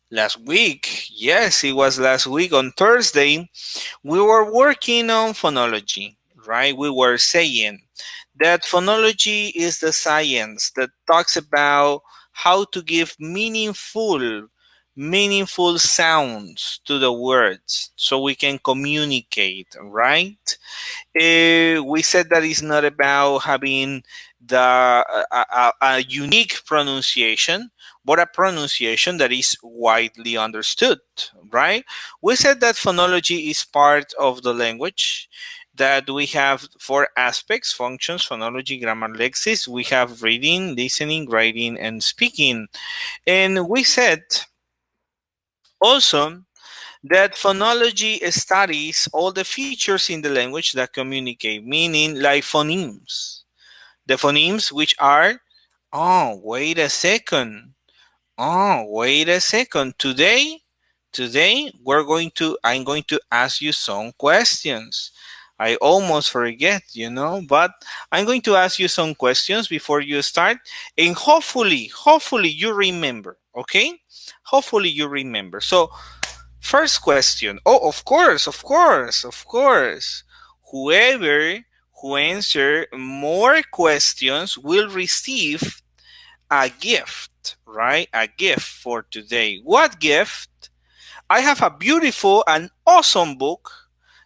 Last week, yes, it was last week on Thursday, we were working on phonology, right? We were saying that phonology is the science that talks about how to give meaningful sounds to the words so we can communicate, right? We said that it's not about having a unique pronunciation, but a pronunciation that is widely understood, right? We said that phonology is part of the language, that we have four aspects: functions, phonology, grammar, lexis. We have reading, listening, writing, and speaking. And we said also that phonology studies all the features in the language that communicate, meaning like phonemes. The phonemes which are, oh, wait a second. Oh, wait a second. Today I'm going to ask you some questions. I almost forget, but I'm going to ask you some questions before you start, and hopefully you remember, okay? Hopefully you remember. So, first question. Oh, of course. Whoever who answer more questions will receive a gift, right? A gift for today. What gift? I have a beautiful and awesome book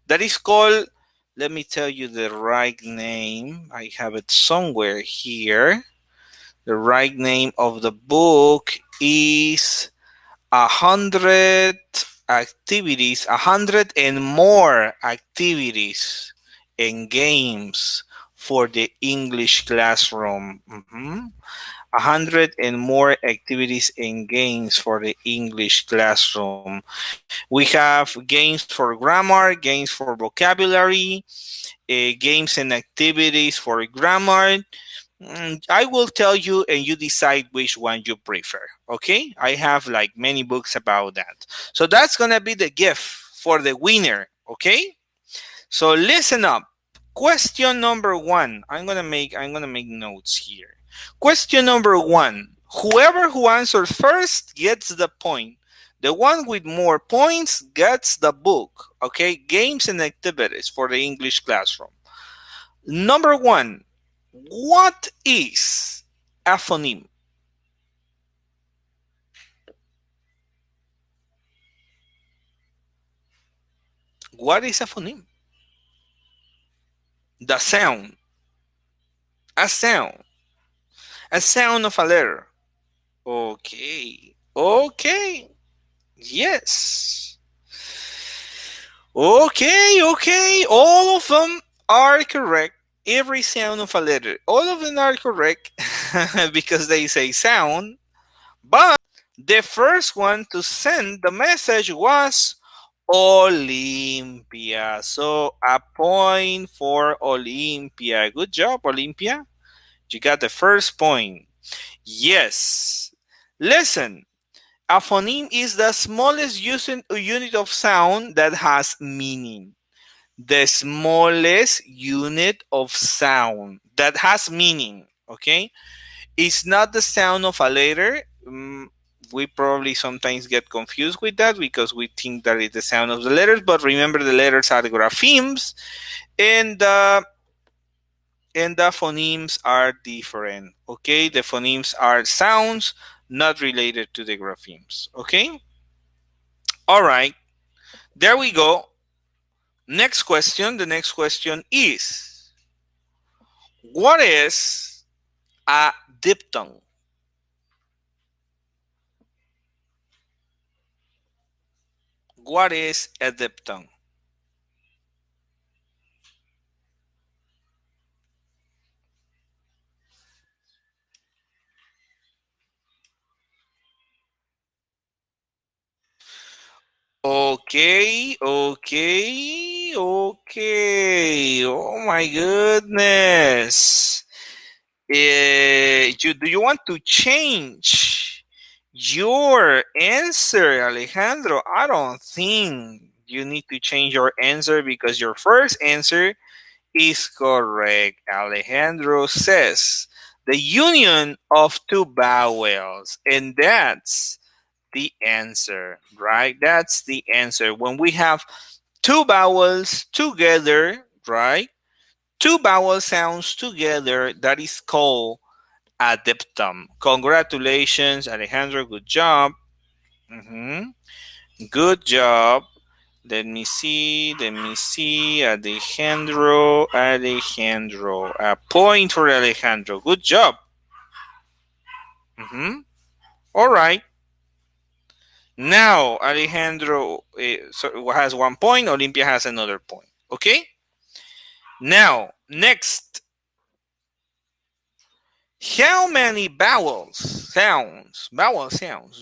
that is called, let me tell you the right name. I have it somewhere here. The right name of the book is 100 and more activities and games for the English classroom. 100 and more activities and games for the English classroom. We have games for grammar, games for vocabulary, games and activities for grammar. I will tell you, and you decide which one you prefer. Okay? I have like many books about that. So that's gonna be the gift for the winner. Okay? So listen up. Question number one. I'm gonna make notes here. Question number one. Whoever who answers first gets the point. The one with more points gets the book. Okay? Games and activities for the English classroom. Number one. What is a phoneme? What is a phoneme? The sound. A sound. A sound of a letter. Okay. Okay. Yes. Okay. All of them are correct. Every sound of a letter. All of them are correct because they say sound. But the first one to send the message was Olympia. So a point for Olympia. Good job, Olympia. You got the first point. Yes. Listen, a phoneme is the smallest unit of sound that has meaning. The smallest unit of sound that has meaning. Okay? It's not the sound of a letter. We probably sometimes get confused with that because we think that it's the sound of the letters, but remember the letters are the graphemes, and the phonemes are different. Okay, the phonemes are sounds not related to the graphemes. Okay, all right, there we go. Next question. The next question is, what is a diphthong? What is a diphthong? Okay. Oh my goodness. Do you want to change your answer, Alejandro? I don't think you need to change your answer because your first answer is correct. Alejandro says the union of two vowels, and that's the answer, right? That's the answer. When we have two vowels together, right? Two vowel sounds together, that is called a diphthong. Congratulations, Alejandro. Good job. Mhm. Good job. Let me see. Let me see. Alejandro. Alejandro. A point for Alejandro. Good job. All right. Now, Alejandro has 1 point. Olympia has another point. Okay? Now, next. How many vowel sounds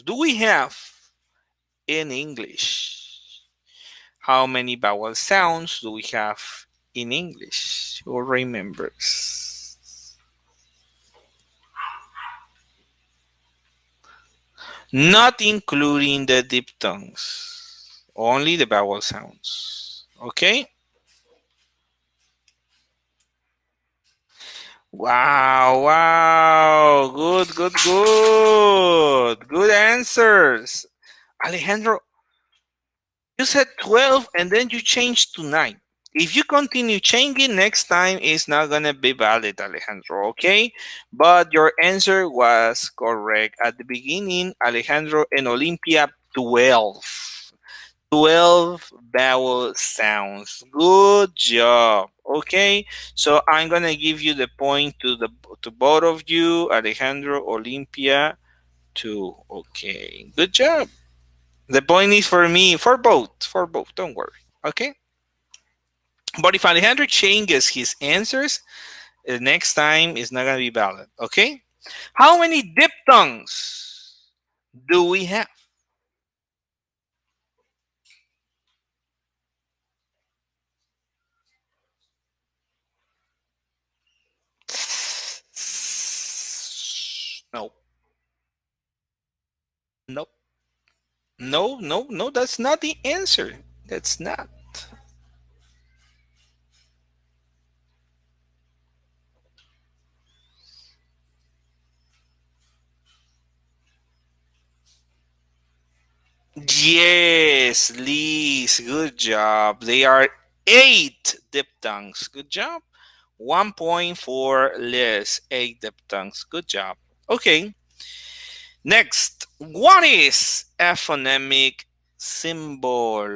do we have in English? How many vowel sounds do we have in English? Who remembers? Not including the diphthongs, only the vowel sounds. Okay? Wow, wow. Good, good, good. Good answers. Alejandro, you said 12 and then you changed to 9. If you continue changing, next time it's not going to be valid, Alejandro, okay? But your answer was correct. At the beginning, Alejandro and Olympia, 12. 12 vowel sounds. Good job. Okay, so I'm gonna give you the point to both of you, Alejandro, Olympia, 2. Okay, good job. The point is for me, for both. Don't worry. Okay, but if Alejandro changes his answers, the next time it's not gonna be valid. Okay, how many diphthongs do we have? No, no. No, no, no, that's not the answer. That's not. Yes, Liz, good job. They are 8 diphthongs. Good job. 1 point for Liz. 8 diphthongs. Good job. Okay, next. What is a phonemic symbol?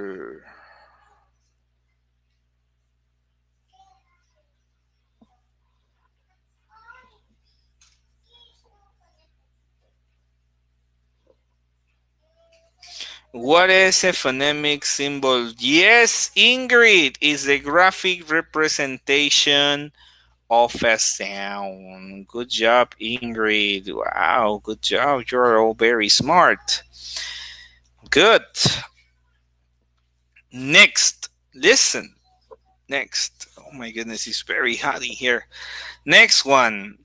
What is a phonemic symbol? Yes, Ingrid, is the graphic representation of a sound. Good job, Ingrid. Wow, good job. You're all very smart. Good. Next, listen. Next. Oh my goodness, it's very hot in here. Next one.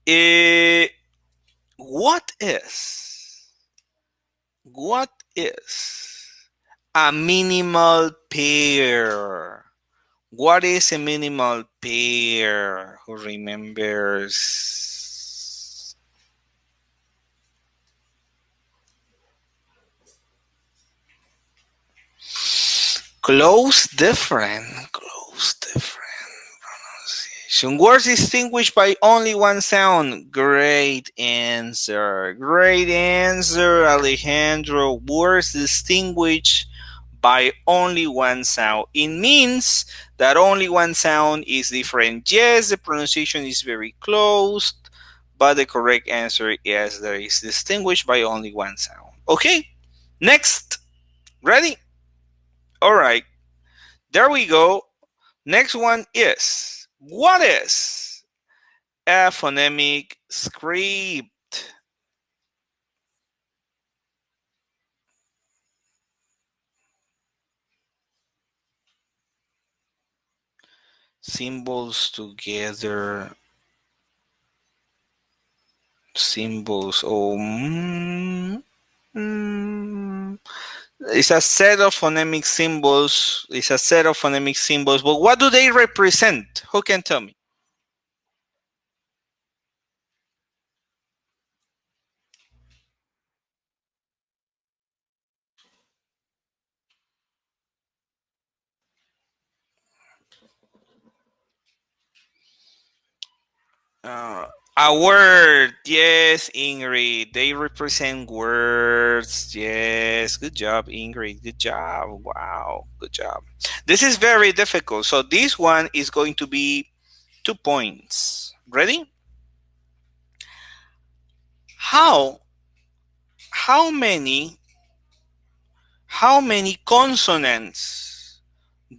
Eh, what is what is a minimal pair? What is a minimal pair? Who remembers? Close different. Close different pronunciation. Words distinguished by only one sound. Great answer. Great answer, Alejandro. Words distinguished by only one sound. It means that only one sound is different. Yes, the pronunciation is very close, but the correct answer is that it's distinguished by only one sound. Okay, next. Ready? All right. There we go. Next one is, what is a phonemic script? Symbols together. Symbols. Oh, mm. It's a set of phonemic symbols. It's a set of phonemic symbols. But what do they represent? Who can tell me? Uh, a word. Yes, Ingrid. They represent words. Yes. Good job, Ingrid. Good job. Wow. Good job. This is very difficult. So this one is going to be 2 points. Ready? How how many how many consonants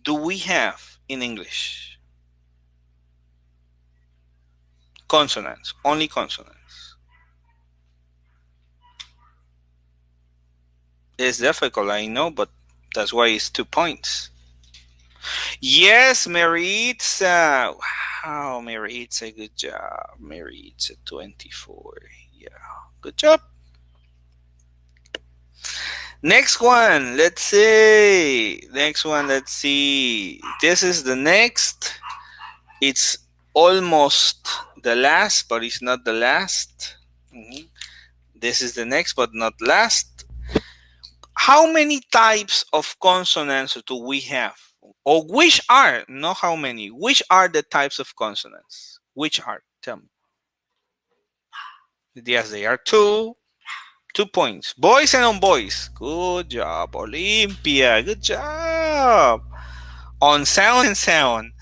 do we have in English? Consonants. Only consonants. It's difficult, I know, but that's why it's 2 points. Yes, Maritza. Wow, Maritza, good job. Maritza, 24. Yeah, good job. Next one, let's see. Next one, let's see. This is the next. It's almost the last, but it's not the last. Mhm. This is the next, but not last. How many types of consonants do we have? Or which are, not how many, which are the types of consonants? Which are? Tell me. Yes, they are two. 2 points. Boys and non-boys. Good job, Olympia. Good job. On sound and sound.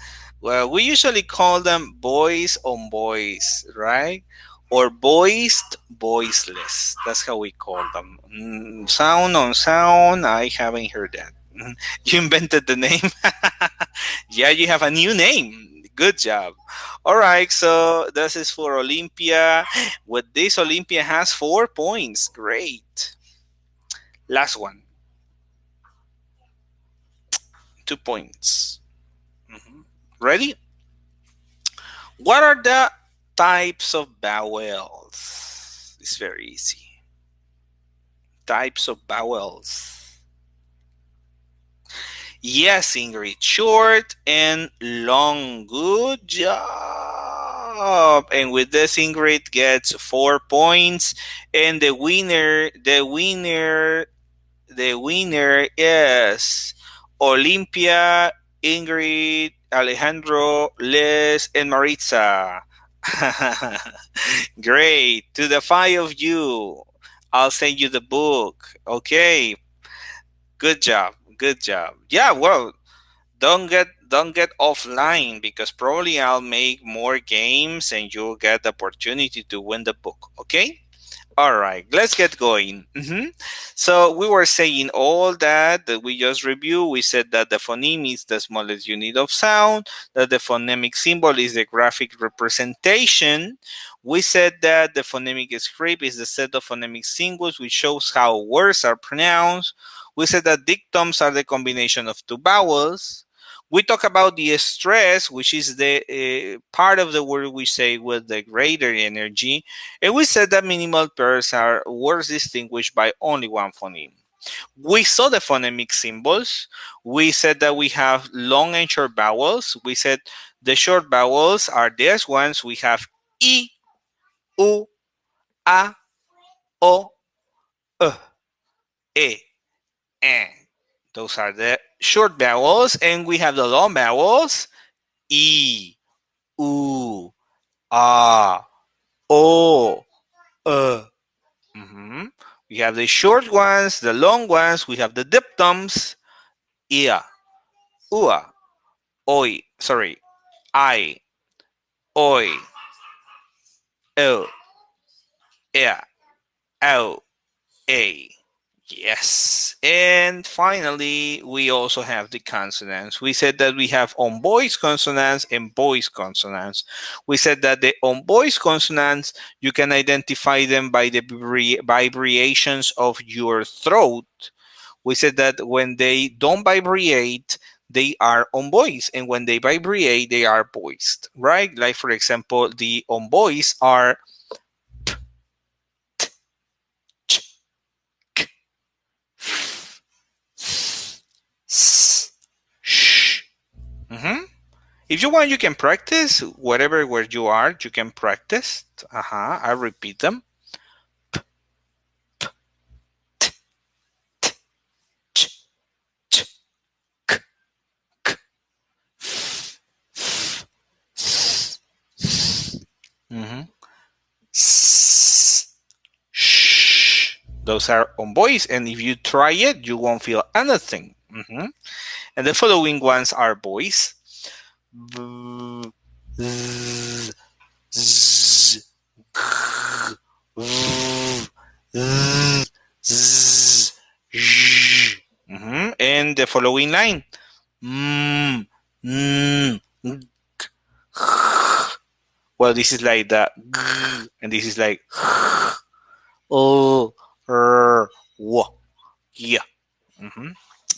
Well, we usually call them boys on boys, right? Or voiced, voiceless. That's how we call them. Sound on sound. I haven't heard that. You invented the name. Yeah, you have a new name. Good job. All right, so this is for Olympia. With this, Olympia has 4 points. Great. Last one, 2 points. Mhm. Ready? What are the types of vowels? It's very easy. Types of vowels. Yes, Ingrid. Short and long. Good job. And with this, Ingrid gets 4 points. And the winner is Olympia, Ingrid, Alejandro, Les, and Maritza. Great. To the five of you, I'll send you the book. Okay. Good job. Good job. Yeah, well, don't get offline because probably I'll make more games and you'll get the opportunity to win the book. Okay? All right, let's get going. So we were saying all that we just reviewed. We said that the phoneme is the smallest unit of sound, that the phonemic symbol is the graphic representation. We said that the phonemic script is the set of phonemic symbols which shows how words are pronounced. We said that diphthongs are the combination of two vowels. We talk about the stress, which is the part of the word we say with the greater energy, and we said that minimal pairs are words distinguished by only one phoneme. We saw the phonemic symbols. We said that we have long and short vowels. We said the short vowels are these ones. We have I, U, A, O, E, E. Those are the short vowels. And we have the long vowels. I, U, A, O, Mhm. We have the short ones, the long ones. We have the diphthongs. Ia, ua, oi. Sorry, I, oi, o, ea, au, a. Yes. And finally, we also have the consonants. We said that we have on voice consonants and voice consonants. We said that the on voice consonants, you can identify them by the vibrations of your throat. We said that when they don't vibrate, they are on voice, and when they vibrate, they are voiced, right? Like, for example, the on voice are ch, k, s, sh. Mhm. If you want, you can practice whatever where you are. You can practice. I repeat them. T, t, ch, ch, k, k, f, f, s, s. Mm-hmm. S, sh. Those are on voice, and if you try it, you won't feel anything. Mm-hmm. And the following ones are voice. B, z, z, g, v, z, z, zh. And the following line. Mm, mm, g, well, this is like the g, and this is like oh, w, yeah. Mm-hmm.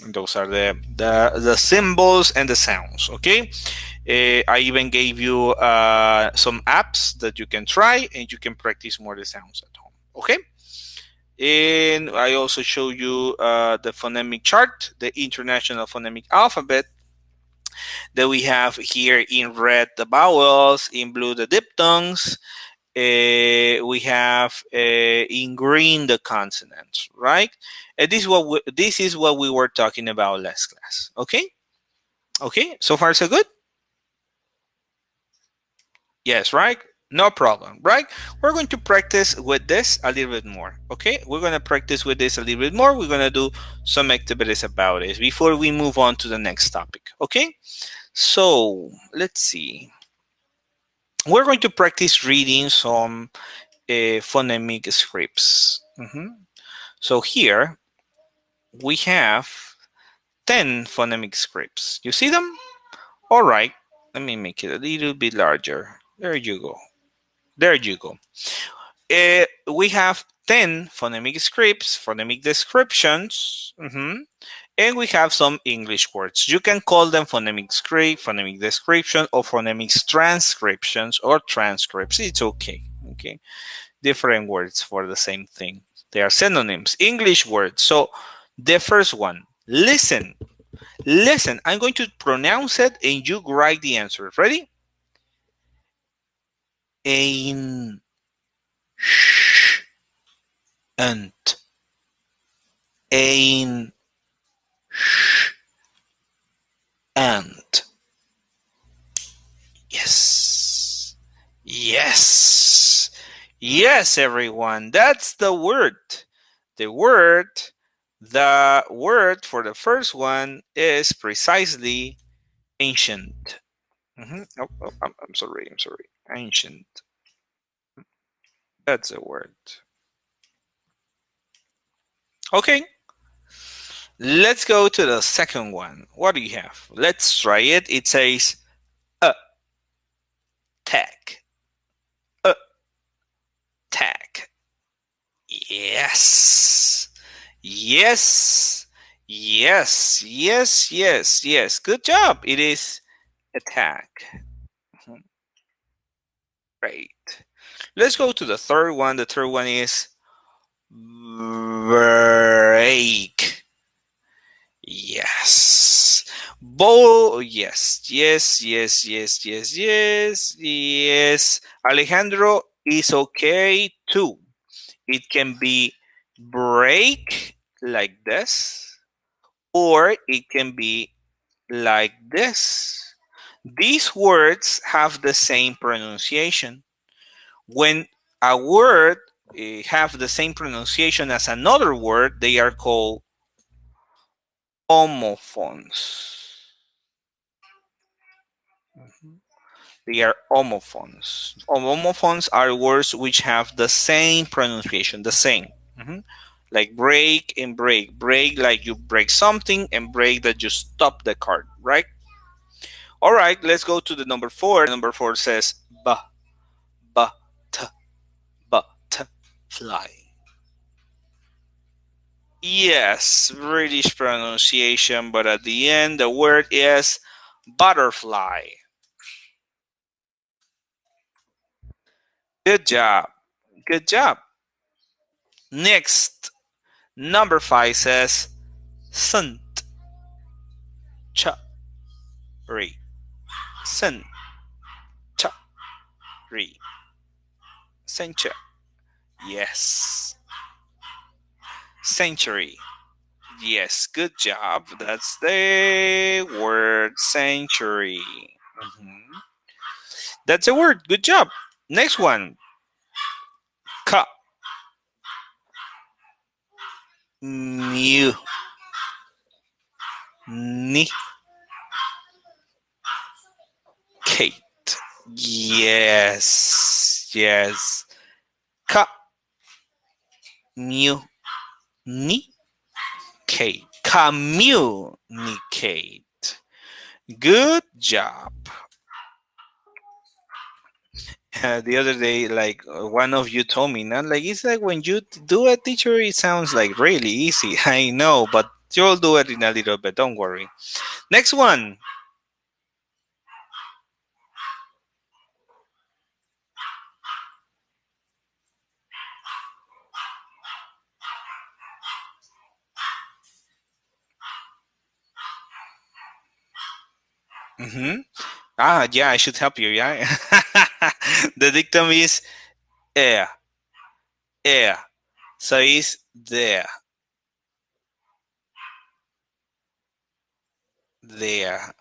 And those are the symbols and the sounds. Okay. I even gave you some apps that you can try, and you can practice more the sounds at home. Okay. And I also show you the phonemic chart, the International Phonemic Alphabet, that we have here in red the vowels, in blue the diphthongs, we have in green the consonants, right? And this is what we were talking about last class. Okay, okay. So far, so good. Yes, right. No problem, right? We're going to practice with this a little bit more. Okay, we're going to practice with this a little bit more. We're going to do some activities about it before we move on to the next topic. Okay, so let's see. We're going to practice reading some phonemic scripts. So here we have 10 phonemic scripts. You see them? All right. Let me make it a little bit larger. There you go. There you go. We have 10 phonemic scripts, phonemic descriptions, and we have some English words. You can call them phonemic script, phonemic description, or phonemic transcriptions or transcripts. It's okay. Okay. Different words for the same thing. They are synonyms, English words. So the first one, listen. Listen. I'm going to pronounce it and you write the answer. Ready? Ein, sh, ant. Ein, sh, ant. Yes. Yes. Yes, everyone. That's the word. The word, the word for the first one is precisely ancient. Oh, I'm sorry. I'm sorry. Ancient. That's a word. Okay. Let's go to the second one. What do you have? Let's try it. It says attack. Attack. Yes. Yes. Yes. Yes. Yes. Yes. Good job. It is attack. Mhm. Great. Let's go to the third one. The third one is break. Yes. Yes. Yes. Yes. Yes. Yes. Yes. Yes. Alejandro is okay too. It can be break like this, or it can be like this. These words have the same pronunciation. When a word have the same pronunciation as another word, they are called homophones. They are homophones. Homophones are words which have the same pronunciation, the same. Mhm. Like break and break. Break like you break something, and break that you stop the cart, right? All right, let's go to the number 4. Number 4 says ba, ba, t, fly. Yes, British pronunciation, but at the end, the word is butterfly. Good job. Good job. Next, number 5 says sunt, cha, re. Sunt, cha, re. Century. Yes. Century. Yes, good job. That's the word century. Mhm. That's a word. Good job. Next one. Ka. Mu. Ni. Kate. Yes. Yes. Ka. Mu. Ni. Kate. Communicate. Good job. The other day, like one of you told me, not like it's like when you do a teacher, it sounds like really easy. I know, but you'll do it in a little bit. Don't worry. Next one. Mm-hmm. Yeah, I should help you. Yeah. The dictum is air, air. So it's there, there,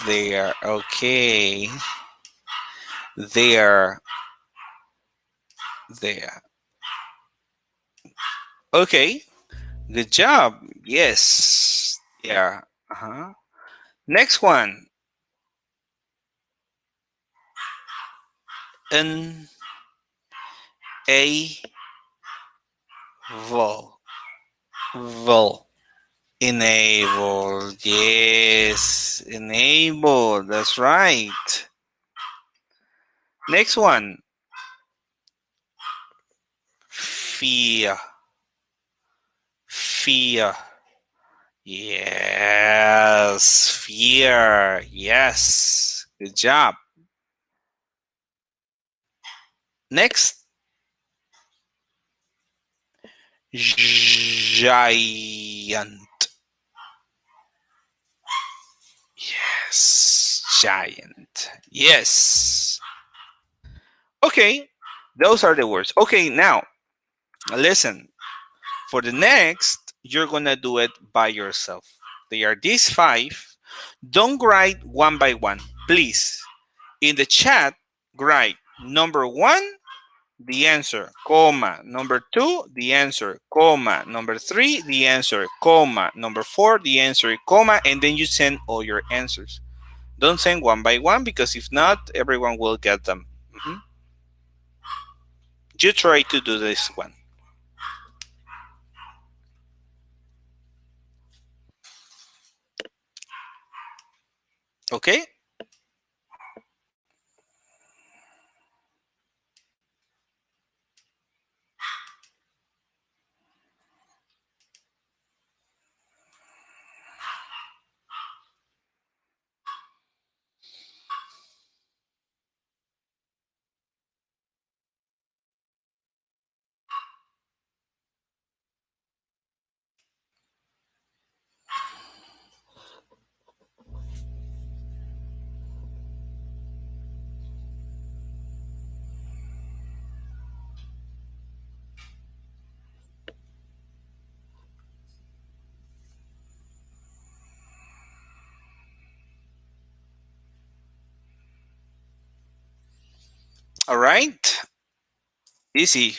there. Okay, there, there. Okay, good job. Yes. Yeah. Uh-huh. Next one. N A vol. Vol. Enable. Yes. Enable. That's right. Next one. Fear. Fear. Yes. Fear. Yes. Good job. Next. Giant. Yes. Giant. Yes. Okay. Those are the words. Okay. Now, listen. For the next, you're going to do it by yourself. They are these five. Don't write one by one, please. In the chat, write number one, the answer, comma. Number two, the answer, comma. Number three, the answer, comma. Number four, the answer, comma. And then you send all your answers. Don't send one by one because if not, everyone will get them. You try to do this one. Okay? All right? Easy.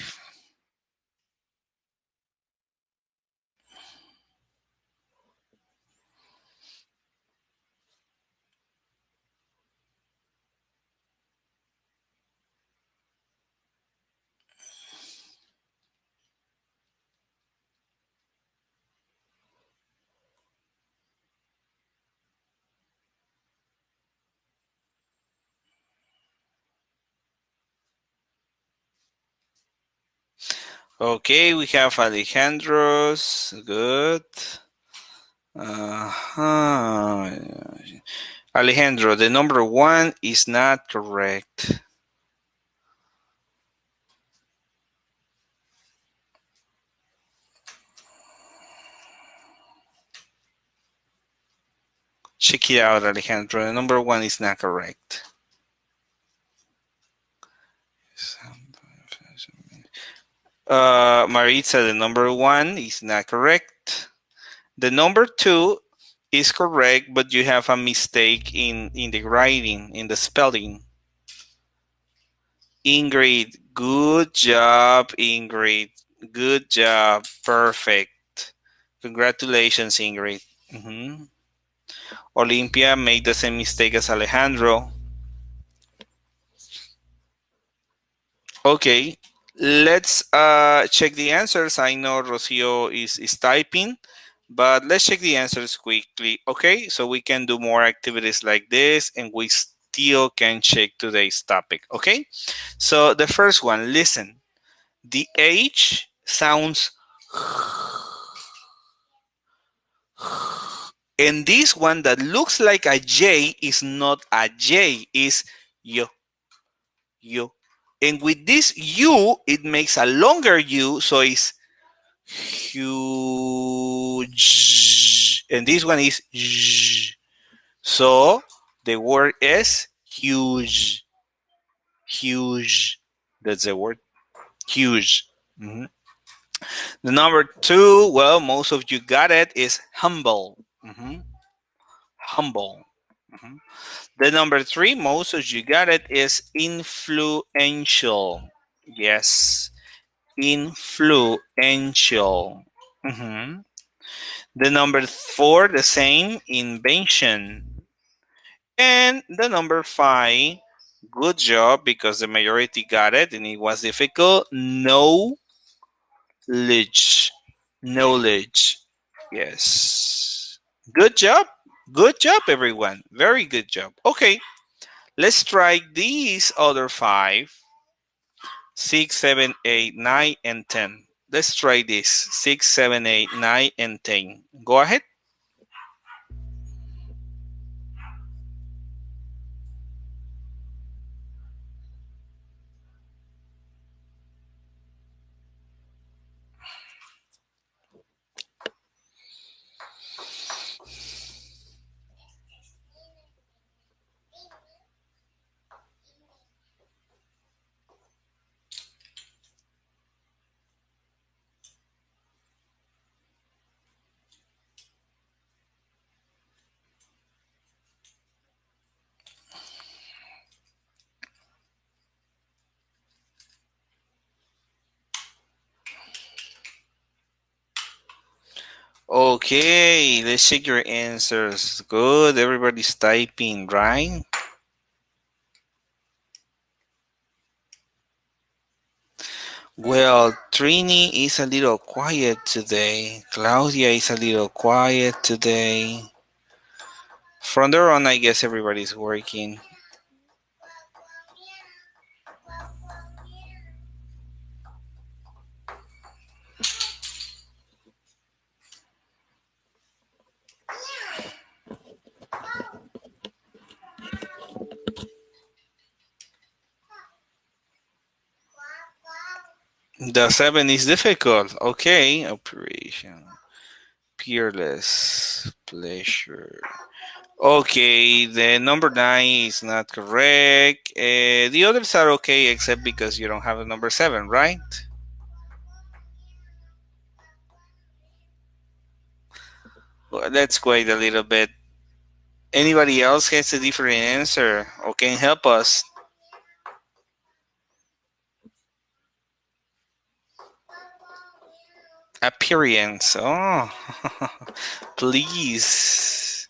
Okay, we have Alejandro's. Good. Uh-huh. Alejandro, the number one is not correct. Check it out, Alejandro. The number one is not correct. Maritza, the number one is not correct. The number two is correct, but you have a mistake in the writing, in the spelling. Ingrid, good job, Ingrid. Good job. Perfect. Congratulations, Ingrid. Mhm. Olympia made the same mistake as Alejandro. Okay, let's check the answers. I know Rocio is typing, but let's check the answers quickly. Okay, so we can do more activities like this and we still can check today's topic. Okay, so the first one, listen. The H sounds and this one that looks like a J is not a J, is yo, yo. And with this U, it makes a longer U, so it's huge. And this one is j. So the word is huge. Huge. That's the word. Huge. Mhm. The number two, well, most of you got it, is humble. Mhm. Humble. Mhm. The number three, most of you got it, is influential. Yes, influential. Mhm. The number four, the same, invention. And the number five, good job because the majority got it and it was difficult. Knowledge. Knowledge. Yes. Good job. Good job, everyone. Very good job. Okay, let's try these other five: 6, 7, 8, 9, and 10. Let's try this: 6, 7, 8, 9, and 10. Go ahead. Okay, let's check your answers. Good. Everybody's typing, right? Well, Trini is a little quiet today. Claudia is a little quiet today. From there on, I guess everybody's working. The seven is difficult. Okay, operation. Peerless. Pleasure. Okay, the number nine is not correct. The others are okay except because you don't have a number seven, right? Well, let's wait a little bit. Anybody else has a different answer or can help us? Appearance. Oh, please.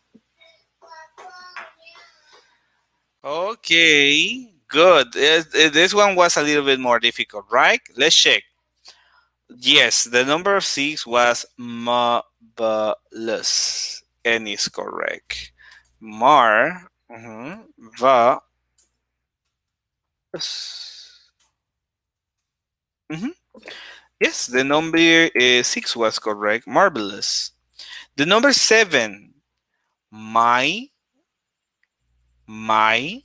Okay, good. This one was a little bit more difficult, right? Let's check. Yes, the number of six was marvelous, and is correct. Mar, va, mhm. Yes, the number six was correct. Marvelous. The number seven, my, my,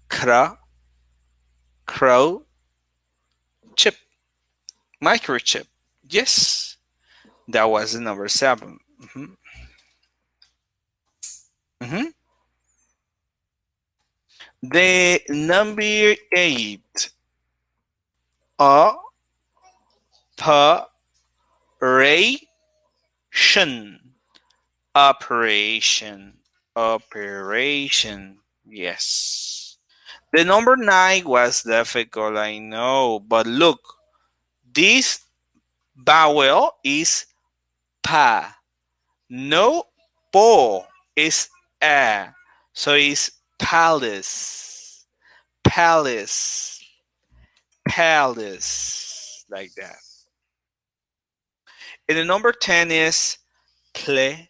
cra, crow, chip, microchip. Yes, that was the number 7. Mhm. The number 8, operation, operation, operation. Yes. The number 9 was difficult, I know, but look, this vowel is pa. No po is a. So it's palace, palace, palace, like that. And the number 10 is pleasure.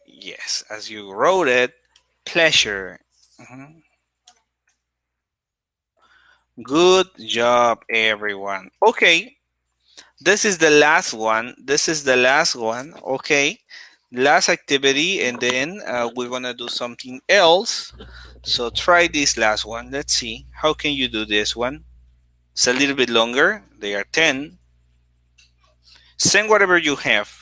Yes, as you wrote it, pleasure. Mhm. Good job, everyone. Okay, this is the last one. This is the last one. Okay, last activity, and then we're gonna do something else. So try this last one. Let's see. How can you do this one? It's a little bit longer. They are 10. Send whatever you have.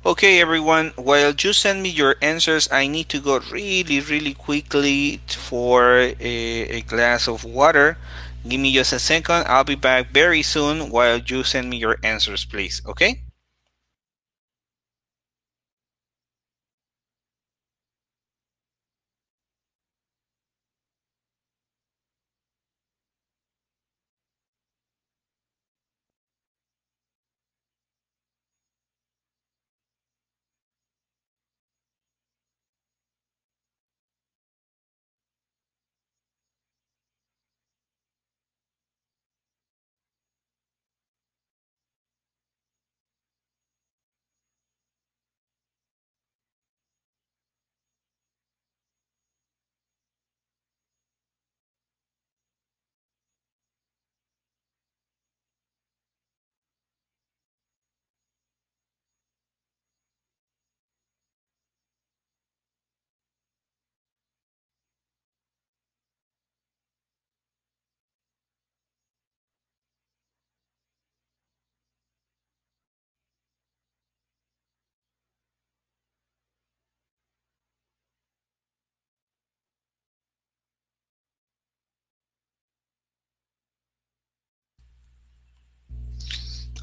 Okay, everyone, while you send me your answers, I need to go really, really quickly for a glass of water. Give me just a second. I'll be back very soon while you send me your answers, please. Okay?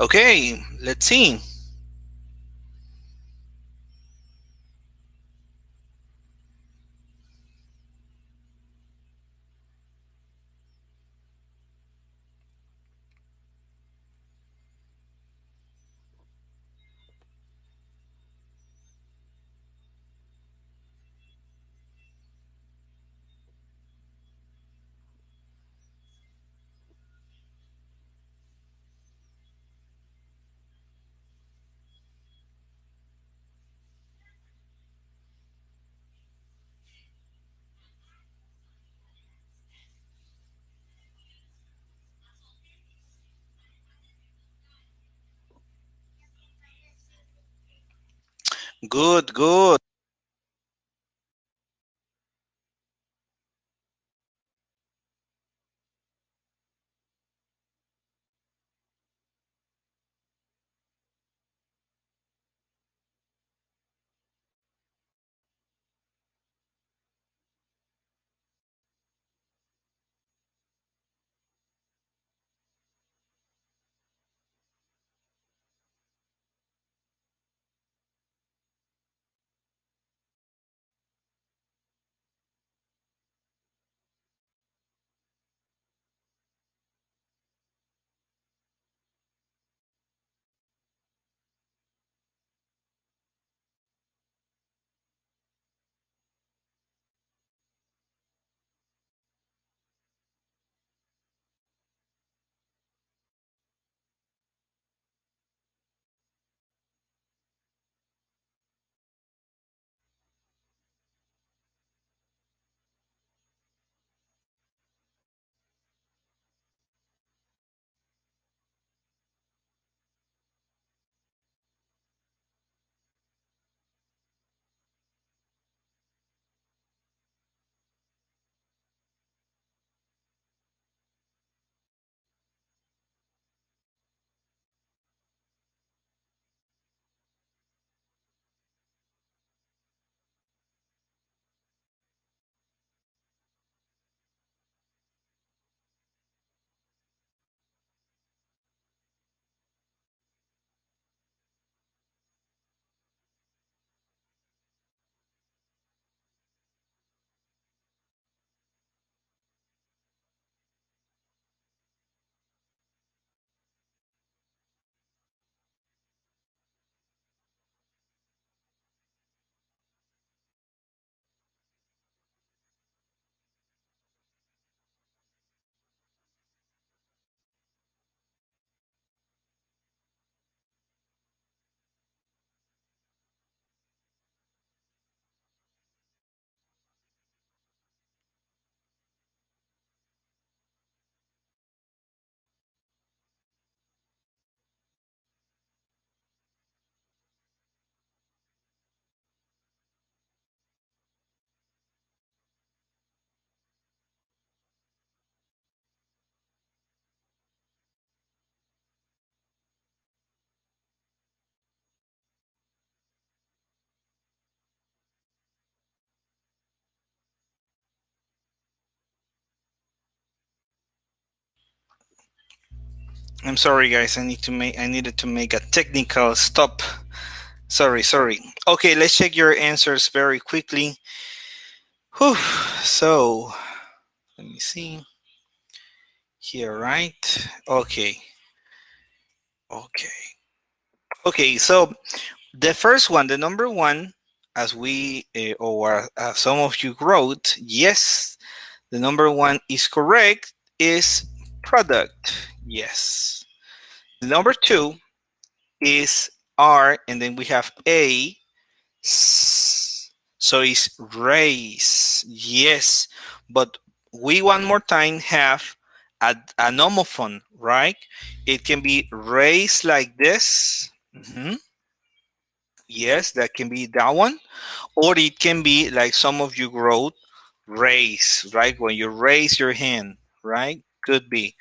Okay, let's see. Good, good. I'm sorry, guys. I needed to make a technical stop. Sorry. Okay, let's check your answers very quickly. Whew. So let me see here, right? Okay. Okay. So the first one, the number one, as we or some of you wrote, yes, the number one is correct. Is product. Yes. The number two is R, and then we have A. So it's race. Yes. But we one more time have an homophone, right? It can be race like this. Yes, that can be that one. Or it can be like some of you wrote, raise, right? When you raise your hand, right? Could be.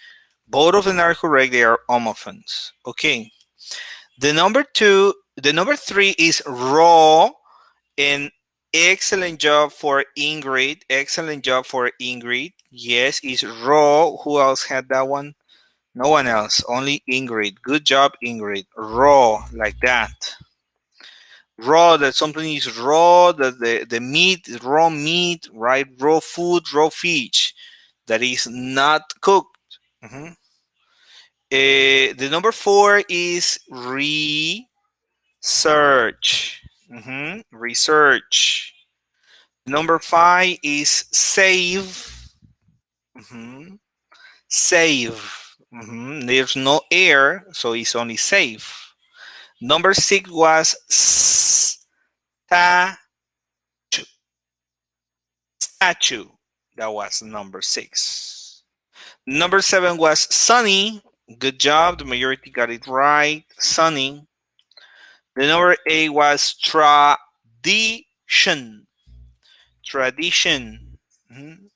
Both of them are correct. They are homophones. Okay. The number three is raw. And excellent job for Ingrid. Excellent job for Ingrid. Yes, it's raw. Who else had that one? No one else. Only Ingrid. Good job, Ingrid. Raw, like that. Raw, that something is raw, that the meat, raw meat, right? Raw food, raw fish that is not cooked. Mhm. The number four is research. Research. Number five is save. Mhm. Save. There's no air, so it's only save. Number six was statue. Statue. That was number six. Number seven was sunny. Good job. The majority got it right. Sunny. The number eight was tradition. Tradition. Mhm.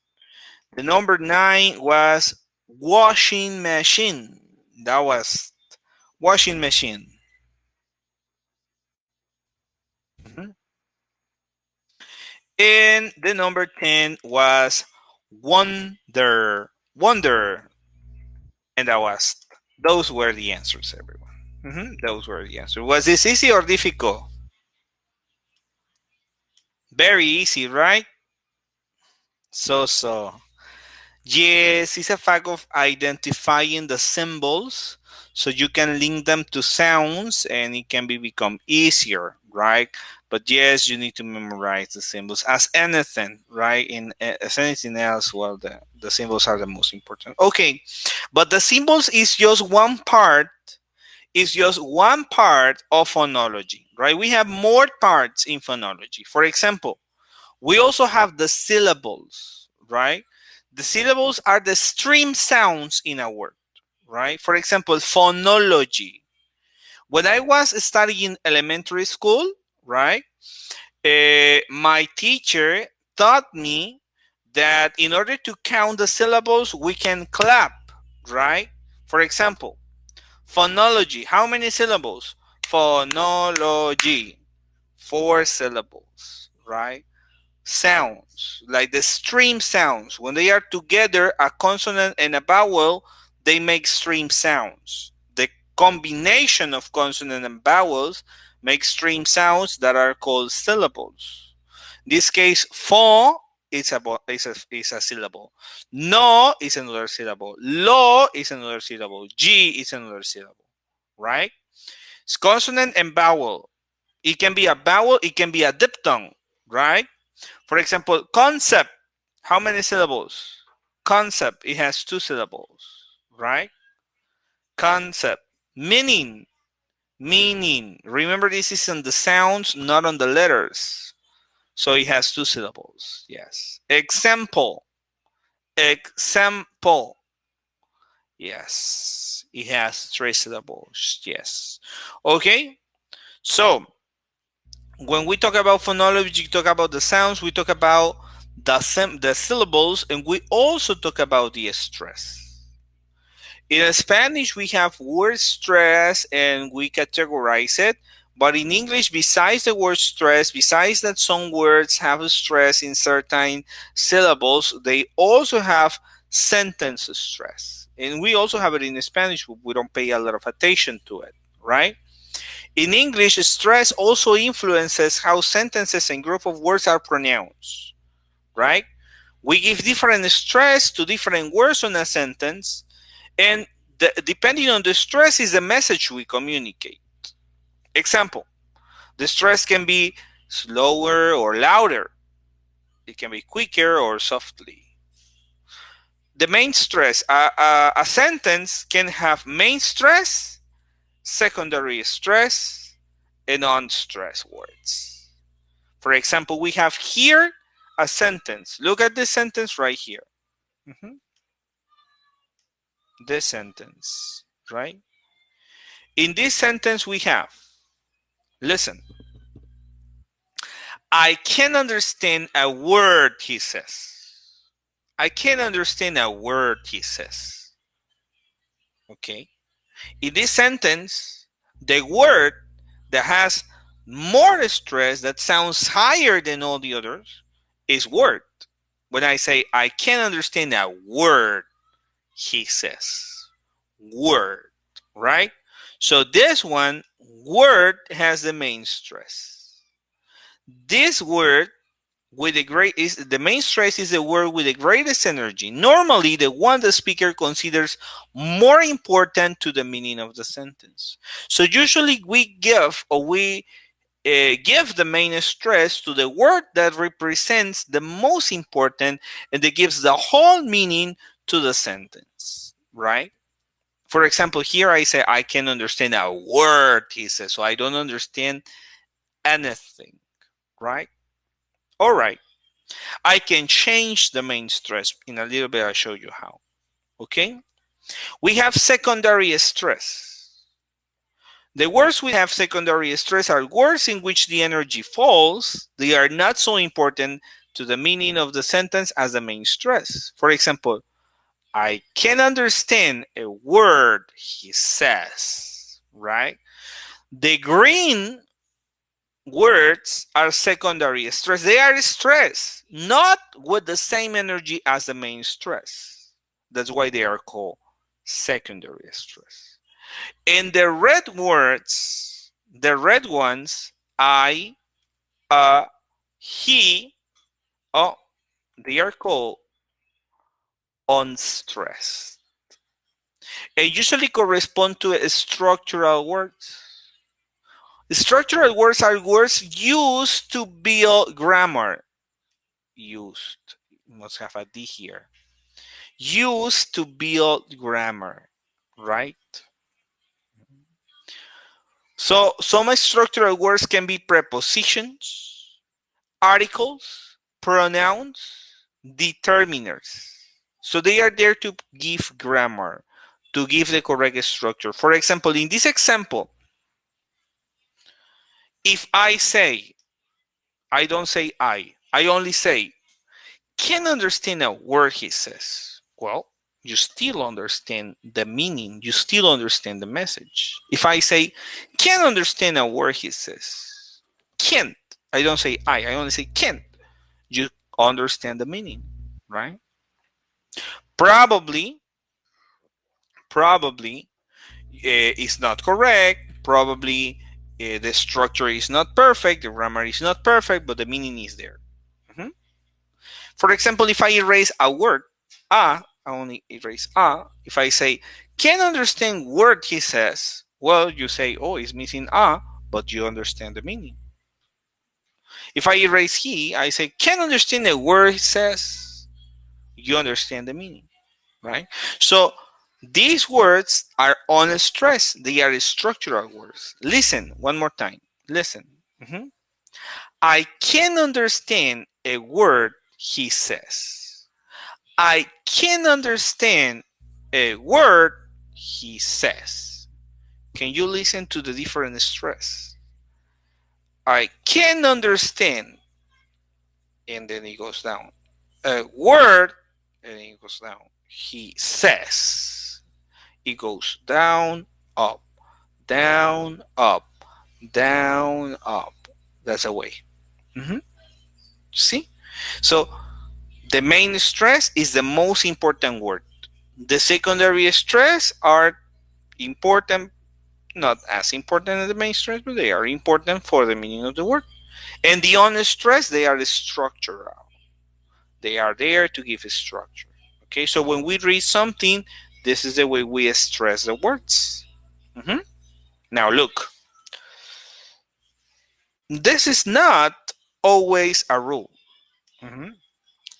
The number nine was washing machine. That was washing machine. Mhm. And the number 10 was wonder. Wonder. And those were the answers, everyone. Those were the answers. Was this easy or difficult? Very easy, right? So. Yes, it's a fact of identifying the symbols so you can link them to sounds and it can become easier, right? But yes, you need to memorize the symbols as anything, right? As anything else, well, the symbols are the most important. Okay, but the symbols is just one part of phonology, right? We have more parts in phonology. For example, we also have the syllables, right? The syllables are the stream sounds in a word, right? For example, phonology. When I was studying elementary school, right, my teacher taught me that in order to count the syllables, we can clap, right? For example, phonology. How many syllables? Phonology. 4 syllables, right? Sounds, like the stream sounds. When they are together, a consonant and a vowel, they make stream sounds. The combination of consonant and vowels makes stream sounds that are called syllables. In this case, fo is a syllable. No is another syllable. Lo is another syllable. G is another syllable. Right? It's consonant and vowel. It can be a vowel, it can be a diphthong, right? For example, concept. How many syllables? Concept. It has 2 syllables, right? Concept. Meaning. Meaning. Remember, this is on the sounds, not on the letters. So it has 2 syllables. Yes. Example. Example. Yes. It has 3 syllables. Yes. Okay. So when we talk about phonology, we talk about the sounds, we talk about the syllables, and we also talk about the stress. In Spanish, we have word stress and we categorize it. But in English, besides the word stress, besides that some words have a stress in certain syllables, they also have sentence stress. And we also have it in Spanish, but we don't pay a lot of attention to it, right? In English, stress also influences how sentences and group of words are pronounced, right? We give different stress to different words on a sentence, and depending on the stress is the message we communicate. Example, the stress can be slower or louder. It can be quicker or softly. The main stress, a sentence can have main stress, secondary stress, and unstressed words. For example, we have here a sentence. Look at this sentence right here. Mhm. This sentence, right? In this sentence, we have, listen, I can understand a word he says. I can understand a word he says. Okay. In this sentence, the word that has more stress, that sounds higher than all the others, is word. When I say I can understand a word he says. Word, right? So this one, word, has the main stress. This word with the main stress is the word with the greatest energy. Normally, the one the speaker considers more important to the meaning of the sentence. So usually we give the main stress to the word that represents the most important and that gives the whole meaning to the sentence, right? For example, here I say I can understand a word, he says, so I don't understand anything, right? All right. I can change the main stress. In a little bit, I'll show you how. Okay? We have secondary stress. The words we have secondary stress are words in which the energy falls. They are not so important to the meaning of the sentence as the main stress. For example, I can understand a word he says, right? The green words are secondary stress. They are stress, not with the same energy as the main stress. That's why they are called secondary stress. And the red words, the red ones, I, he, oh, they are called unstressed. And usually correspond to structural words. Structural words are words used to build grammar. Used. Must have a D here. Used to build grammar, right? So some structural words can be prepositions, articles, pronouns, determiners. So they are there to give grammar, to give the correct structure. For example, in this example, if I say, I don't say I only say can understand a word he says. Well, you still understand the meaning. You still understand the message. If I say, can understand a word he says, can't. I don't say I only say can't. You understand the meaning, right? Probably, probably is not correct. Probably the structure is not perfect. The grammar is not perfect, but the meaning is there. Mhm. For example, if I erase a word, I only erase a. If I say, can't understand word he says, well, you say, oh, it's missing a, but you understand the meaning. If I erase he, I say, can't understand a word he says, you understand the meaning, right? So these words are unstressed. They are structural words. Listen one more time. Listen. Mhm. I can understand a word he says. I can understand a word he says. Can you listen to the different stress? I can understand, and then it goes down. A word, and it goes down. He says. It goes down, up, down, up, down, up. That's a way. See? So The main stress is the most important word. The secondary stress are important, not as important as the main stress, but they are important for the meaning of the word. And the unstressed, they are structural. They are there to give a structure. Okay, so when we read something, this is the way we stress the words. Mhm. Now, look, this is not always a rule. Mhm.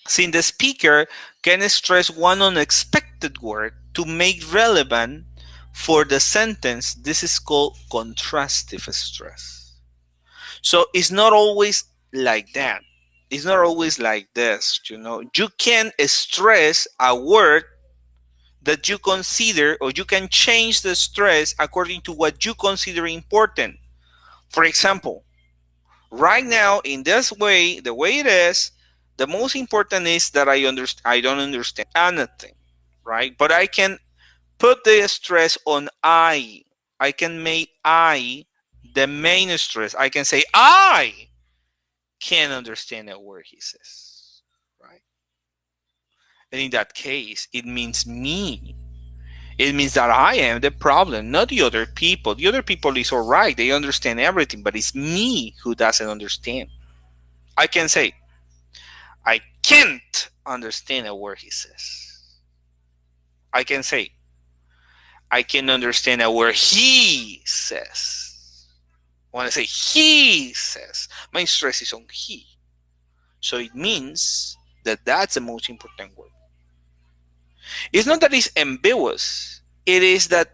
Since the speaker can stress one unexpected word to make relevant for the sentence, this is called contrastive stress. So it's not always like that. It's not always like this, you know. You can stress a word that you consider, or you can change the stress according to what you consider important. For example, right now in this way, the way it is, the most important is that I don't understand anything, right? But I can put the stress on I can make I the main stress. I can say I can't understand a word he says, right? And in that case, it means me. It means that I am the problem, not the other people. The other people is all right. They understand everything, but it's me who doesn't understand. I can say, I can't understand a word he says. I can say, I can understand a word he says. When I say he says, my stress is on he. So it means that that's the most important word. It's not that it's ambiguous. It is that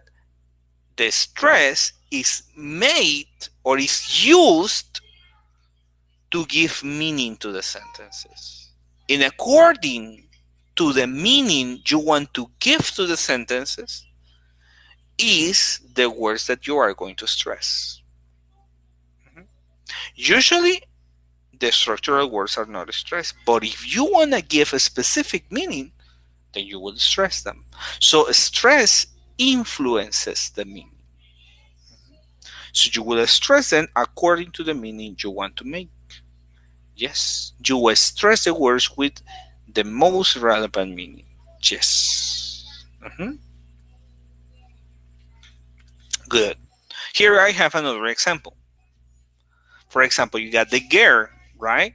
the stress is made or is used to give meaning to the sentences. And according to the meaning you want to give to the sentences is the words that you are going to stress. Mhm. Usually, the structural words are not stressed, but if you want to give a specific meaning, then you will stress them. So, stress influences the meaning. So, you will stress them according to the meaning you want to make. Yes, you will stress the words with the most relevant meaning. Yes. Mhm. Good. Here I have another example. For example, you got the girl, right?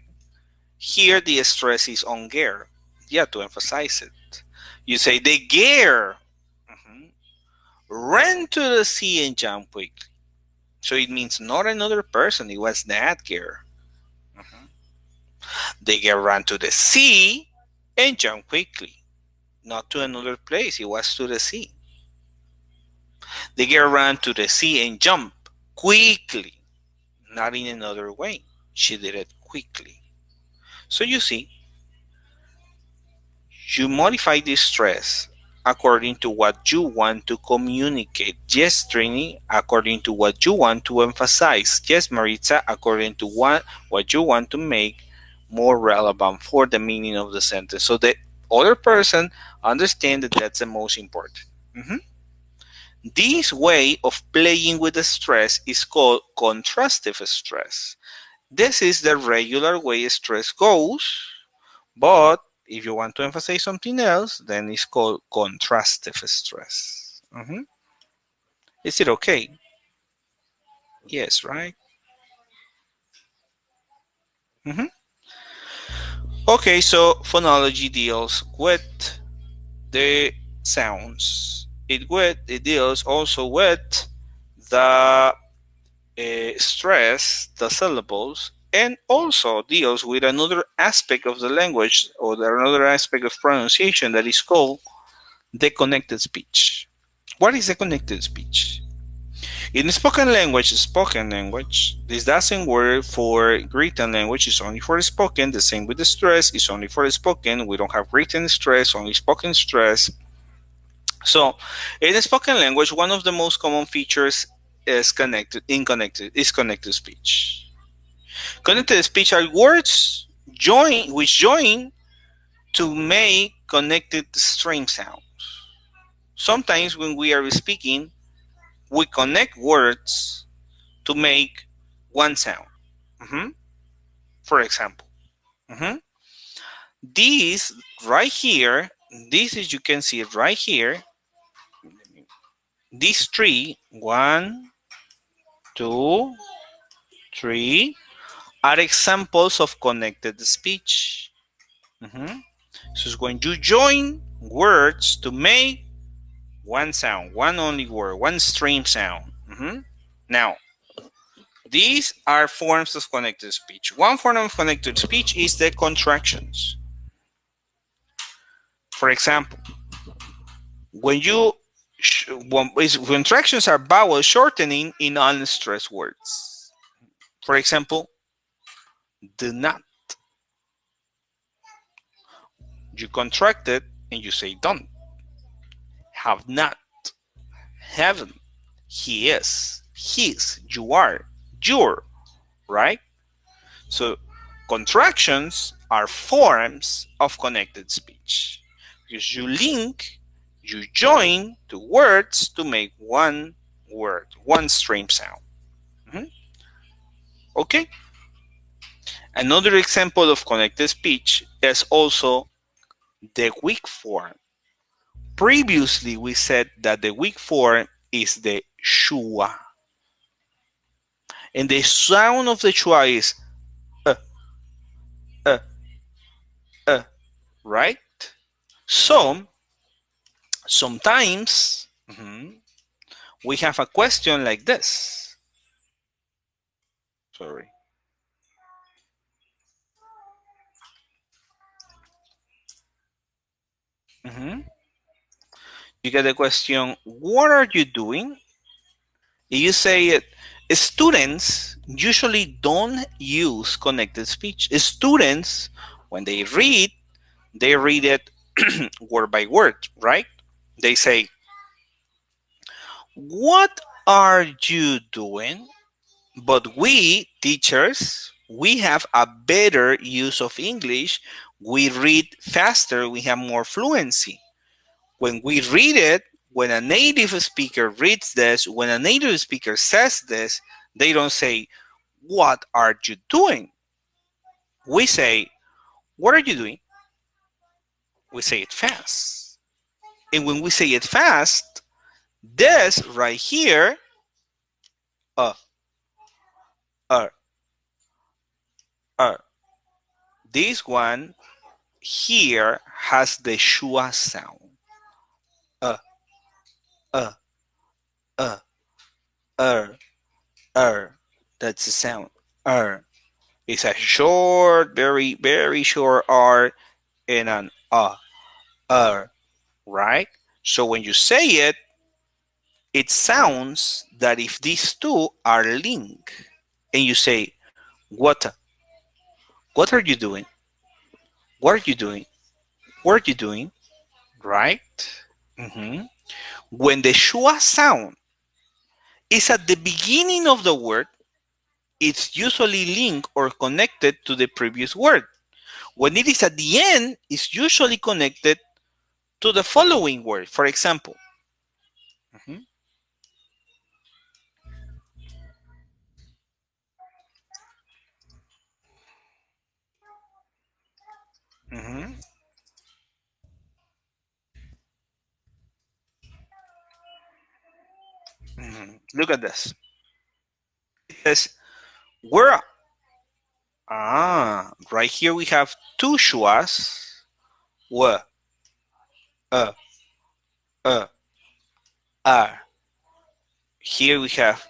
Here the stress is on girl. Yeah, to emphasize it. You say the girl mhm, ran to the sea and jumped quickly. So it means not another person, it was that girl. Mhm. The girl ran to the sea and jumped quickly. Not to another place, it was to the sea. The girl ran to the sea and jumped quickly, not in another way. She did it quickly. So you see, you modify the stress according to what you want to communicate. Yes, Trini, according to what you want to emphasize. Yes, Maritza, according to what you want to make more relevant for the meaning of the sentence. So the other person understand that that's the most important. Mhm. This way of playing with the stress is called contrastive stress. This is the regular way stress goes, but if you want to emphasize something else, then it's called contrastive stress. Is it okay? Yes, right? hmm Okay, so phonology deals with the sounds. It deals also with the stress, the syllables, and also deals with another aspect of the language or another aspect of pronunciation that is called the connected speech. What is the connected speech? In spoken language, this doesn't work for written language, it's only for spoken. The same with the stress, it's only for spoken. We don't have written stress, only spoken stress. So, in the spoken language, one of the most common features is connected speech. Connected speech are words which join to make connected stream sound. Sometimes when we are speaking, we connect words to make one sound. Mhm. For example, mhm, This right here, this is, you can see it right here. These three, 1, 2, 3, are examples of connected speech. So it's when you join words to make one sound, one only word, one stream sound. Now, these are forms of connected speech. One form of connected speech is the contractions. For example, when you contractions are vowel shortening in unstressed words. For example, do not. You contract it and you say don't. Have not. Haven't. He is. His. You are. Your. Right? So contractions are forms of connected speech because you link, you join two words to make one word, one stream sound. Okay? Another example of connected speech is also the weak form. Previously, we said that the weak form is the schwa. And the sound of the schwa is uh, uh, uh, right? So, sometimes we have a question like this. Sorry. You get the question, what are you doing? You say it. Students usually don't use connected speech. Students, when they read it word by word, right? They say, what are you doing? But we, teachers, we have a better use of English. We read faster, we have more fluency. When we read it, when a native speaker reads this, when a native speaker says this, they don't say, what are you doing? We say, what are you doing? We say it fast. And when we say it fast, this right here, uh, uh, uh, this one here has the schwa sound. Uh, uh, uh, uh, that's the sound. It's a short, very, very short R and an right? So when you say it, it sounds that if these two are linked, and you say, what are you doing? What are you doing? What are you doing? Right? When the schwa sound is at the beginning of the word, it's usually linked or connected to the previous word. When it is at the end, it's usually connected to the following word. For example, look at this. It says, where? Right here we have two schwas. W, uh, uh, r. Here we have,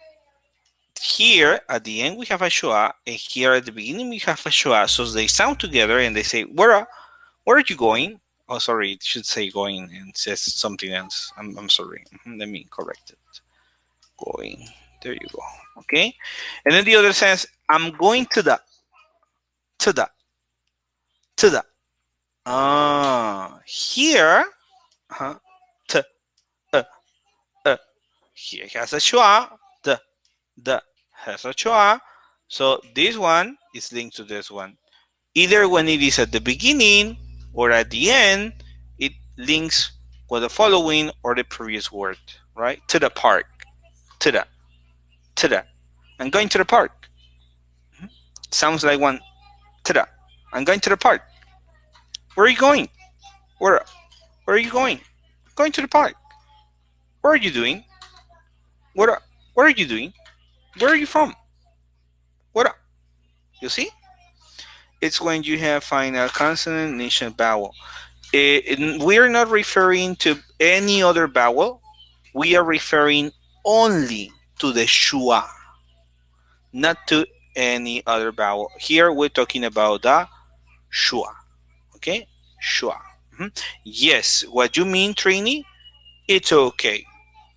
here at the end we have a schwa, and here at the beginning we have a schwa. So they sound together and they say, where are you going? Oh, sorry, it should say going and it says something else. I'm sorry. Let me correct it. Going. There you go. Okay. And then the other says, I'm going to the, to the, to the. Here, t, uh, here has a schwa, the has a schwa. So this one is linked to this one. Either when it is at the beginning or at the end, it links with the following or the previous word, right? To the park, to the. I'm going to the park. Sounds like one, to the. I'm going to the park. Where are you going? Where Where are you going? Going to the park. What are you doing? What are you doing? Where are you from? What are, you see? It's when you have final consonant, initial vowel. We are not referring to any other vowel. We are referring only to the schwa, not to any other vowel. Here we're talking about the schwa. Okay, schwa. Mhm. Yes, what you mean, Trini? It's okay.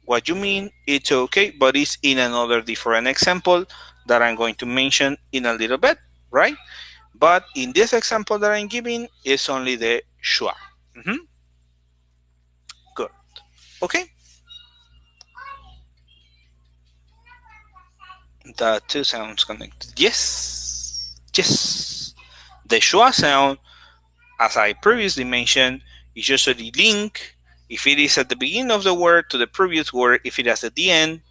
What you mean, it's okay, but it's in another different example that I'm going to mention in a little bit, right? But in this example that I'm giving, it's only the schwa. Mhm. Good. Okay. The two sounds connected. Yes. Yes. The schwa sound, as I previously mentioned, is usually linked if it is at the beginning of the word to the previous word, if it is at the end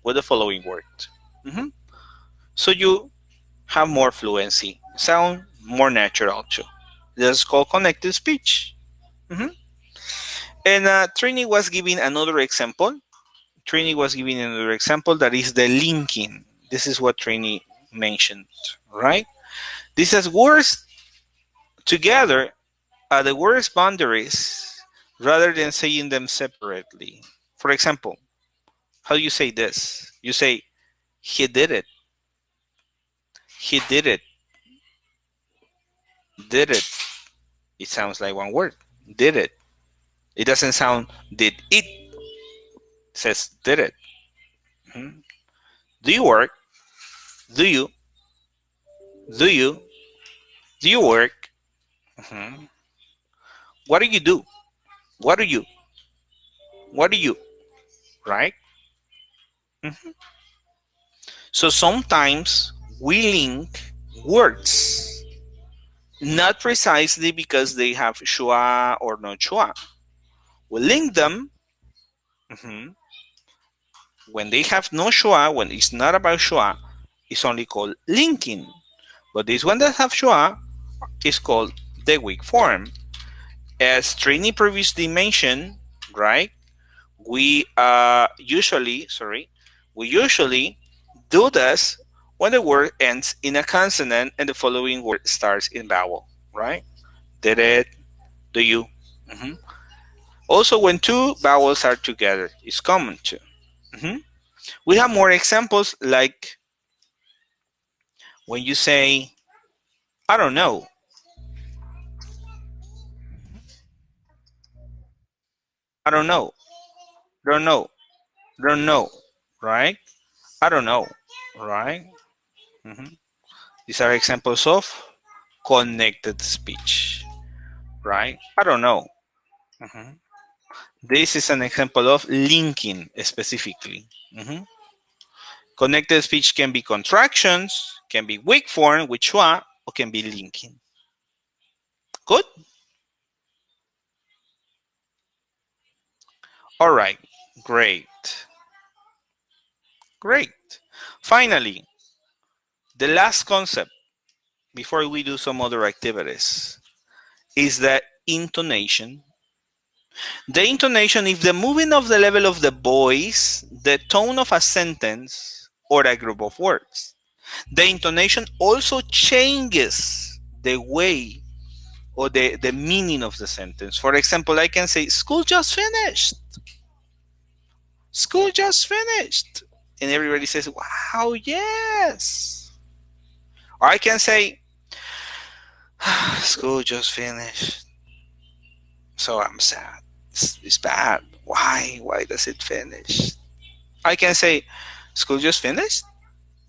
with the following word. Mhm. So you have more fluency, sound more natural too. This is called connected speech. Mhm. And Trini was giving another example. Trini was giving another example that is the linking. This is what Trini mentioned, right? This is words together at the words boundaries rather than saying them separately. For example, how do you say this? You say, he did it, he did it. It sounds like one word, did it. It doesn't sound did it. It says did it. Mhm. Do you work? Do you? Do you? Do you work? Mhm. What do you do? What do you? What do you? Right? Mhm. So sometimes we link words, not precisely because they have schwa or no schwa. We link them mhm, when they have no schwa, when it's not about schwa, it's only called linking. But this one that have schwa is called the weak form. As Trini previously mentioned, right? We we usually do this when the word ends in a consonant and the following word starts in vowel, right? Did it? Do you? Mhm. Also, when two vowels are together, it's common too. Mhm. We have more examples like when you say, I don't know, I don't know, don't know, don't know, right? I don't know, right? Mhm. These are examples of connected speech, right? I don't know. Mhm. This is an example of linking specifically. Mhm. Connected speech can be contractions, can be weak form with schwa, or can be linking. Good? All right. Great. Great. Finally, the last concept before we do some other activities is the intonation. The intonation is the moving of the level of the voice, the tone of a sentence, or a group of words. The intonation also changes the way or the meaning of the sentence. For example, I can say, school just finished. School just finished. And everybody says, wow, yes. Or I can say, school just finished. So I'm sad. It's bad. Why? Why does it finish? I can say, school just finished?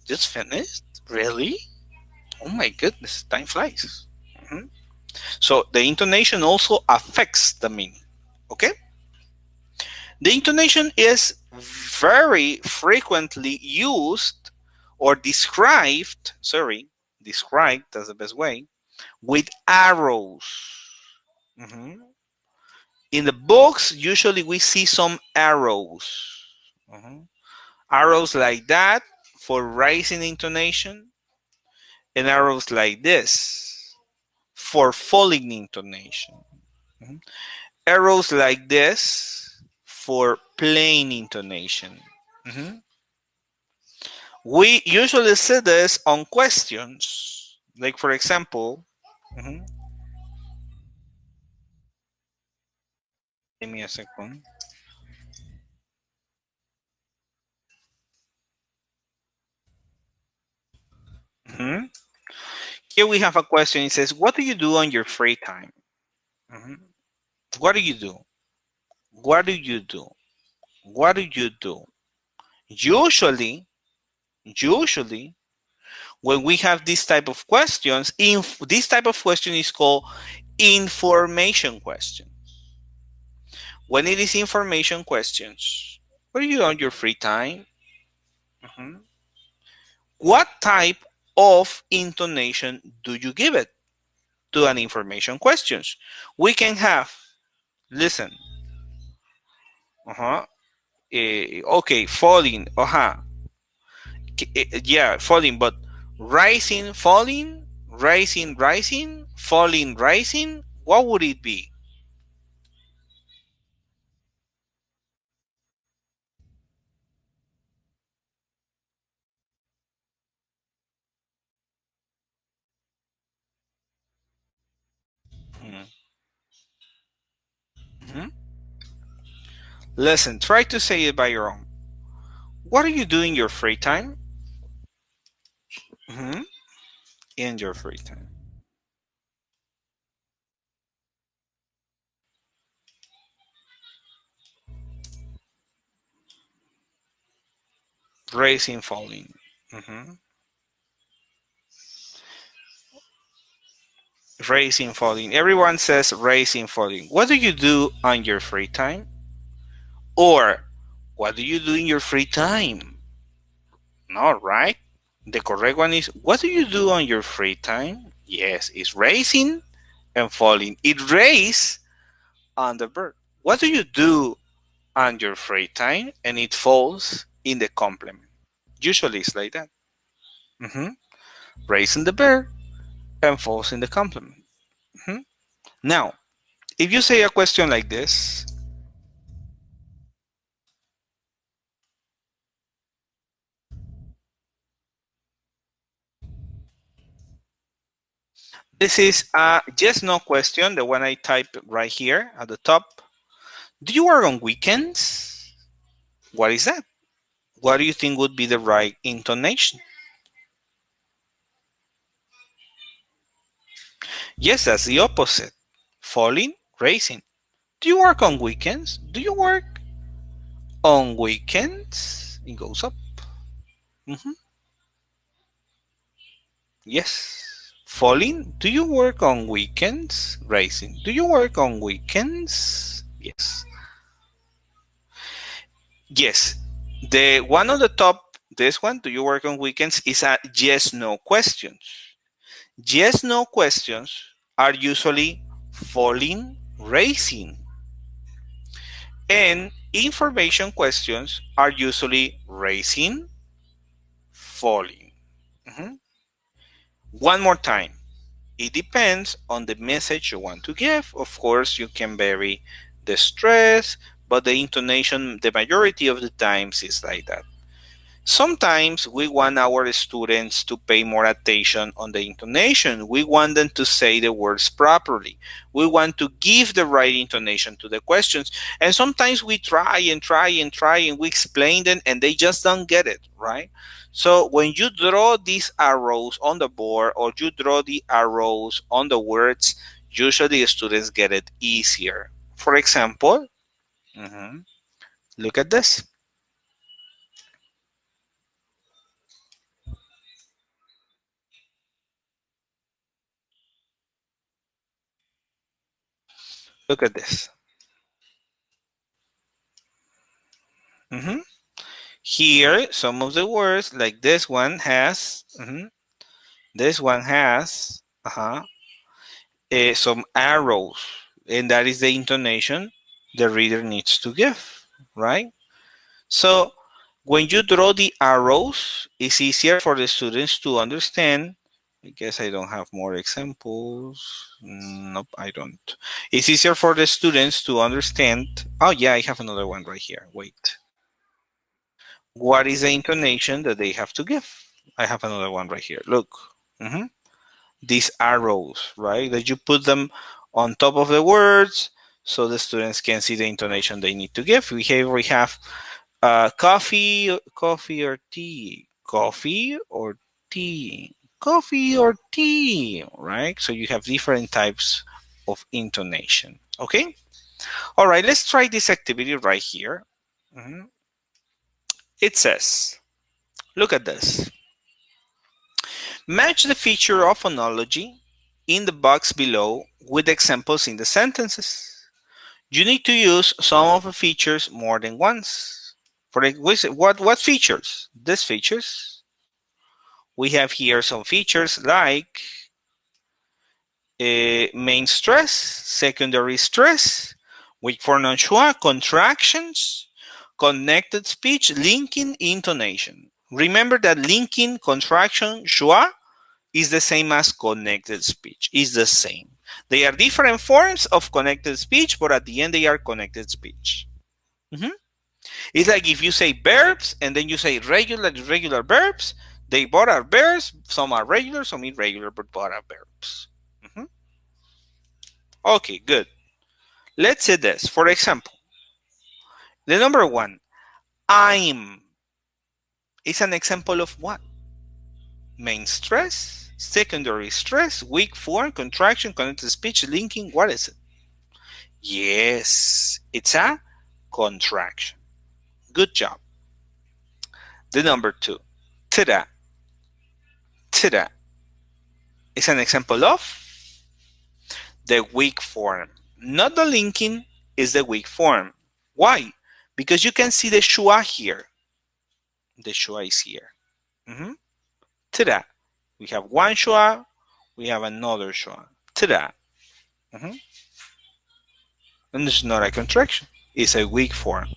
Just finished? Really? Oh my goodness, time flies. Mhm. So the intonation also affects the meaning. Okay? The intonation is very frequently used or described, that's the best way, with arrows. Mhm. In the books, usually we see some arrows. Mhm. Arrows like that for rising intonation, and arrows like this for falling intonation. Mhm. Arrows like this for plain intonation. Mhm. We usually see this on questions. Like, for example, mhm, give me a second. Mhm. Here we have a question. It says, what do you do on your free time? Mhm. What do you do? What do you do? What do you do? Usually, usually, when we have this type of questions, this type of question is called information question. When it is information questions, what do you do on your free time? Mhm. What type of intonation do you give it to an information questions? We can have, listen, uh-huh, okay, falling, uh-huh, yeah, falling, but rising, falling, rising, rising, falling, rising, what would it be? Mhm. Mhm. Listen, try to say it by your own. What are you doing in your free time? Mhm. In your free time. Rising, falling. Mhm. Rising, falling. Everyone says rising, falling. What do you do on your free time? Or what do you do in your free time? No, right? The correct one is what do you do on your free time? Yes, it's rising and falling. It rains on the verb. What do you do on your free time? And it falls in the complement. Usually it's like that. Mm-hmm. Raising the verb and falls in the complement. Mhm. Now, if you say a question like this, this is a yes no question, the one I type right here at the top. Do you work on weekends? What is that? What do you think would be the right intonation? Yes, that's the opposite. Falling, raising. Do you work on weekends? Do you work on weekends? It goes up. Mhm. Yes. Falling. Do you work on weekends? Raising. Do you work on weekends? Yes. Yes. The one on the top, this one, do you work on weekends, is a yes no questions. Yes no questions are usually falling, raising. And information questions are usually raising, falling. Mhm. One more time. It depends on the message you want to give. Of course, you can vary the stress, but the intonation, the majority of the times, is like that. Sometimes we want our students to pay more attention on the intonation. We want them to say the words properly. We want to give the right intonation to the questions. And sometimes we try and try and try and we explain them and they just don't get it, right? So when you draw these arrows on the board or you draw the arrows on the words, usually students get it easier. For example, mhm, look at this. Look at this. Mhm. Here, some of the words like this one has, this one has some arrows, and that is the intonation the reader needs to give, right? So when you draw the arrows, it's easier for the students to understand I guess I don't have more examples. Nope, I don't. It's easier for the students to understand. Oh, yeah, I have another one right here. Wait. What is the intonation that they have to give? I have another one right here. Look. Mhm. These arrows, right? That you put them on top of the words so the students can see the intonation they need to give. We have coffee or tea, coffee or tea, coffee or tea, right? So you have different types of intonation. Okay. All right. Let's try this activity right here. Mhm. It says, look at this. Match the feature of phonology in the box below with examples in the sentences. You need to use some of the features more than once. What features? These features. We have here some features like main stress, secondary stress, weak for non-schwa, contractions, connected speech, linking, intonation. Remember that linking, contraction, schwa is the same as connected speech. Is the same. They are different forms of connected speech, but at the end they are connected speech. Mhm. It's like if you say verbs and then you say regular verbs. They both are verbs. Some are regular, some irregular, but both are verbs. Mhm. Okay, good. Let's say this. For example, the number one, I'm, is an example of what? Main stress, secondary stress, weak form, contraction, connected speech, linking. What is it? Yes, it's a contraction. Good job. The number two, tada, tada, is an example of the weak form. Not the linking, is the weak form. Why? Because you can see the schwa here. The schwa is here. Mhm. Tada. We have one schwa, we have another schwa. Tada. Mhm. And it's not a contraction, it's a weak form.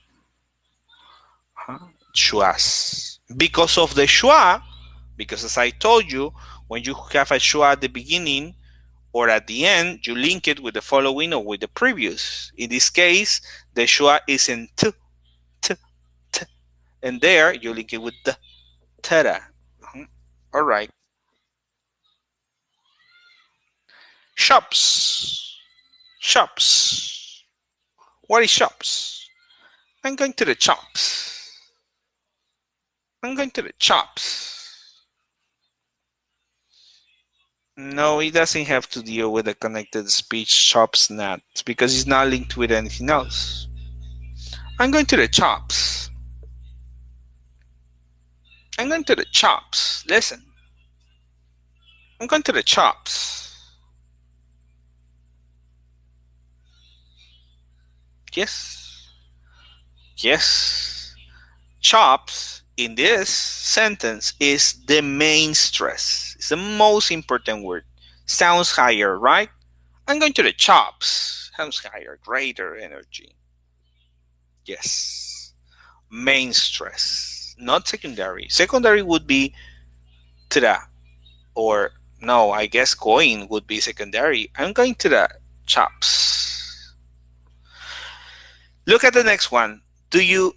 Schwas. Because of the schwa, because as I told you, when you have a schwa at the beginning or at the end, you link it with the following or with the previous. In this case, the schwa is in t, t, t. And there, you link it with the tada. All right. Shops. Shops. What is shops? I'm going to the shops. I'm going to the shops. No, it doesn't have to deal with the connected speech shops not because it's not linked with anything else. I'm going to the shops. I'm going to the shops. Listen. I'm going to the shops. Yes. Yes. Chops in this sentence is the main stress. It's the most important word. Sounds higher, right? I'm going to the chops. Sounds higher, greater energy. Yes. Main stress, not secondary. Secondary would be to the, or no, I guess going would be secondary. I'm going to the chops. Look at the next one. Do you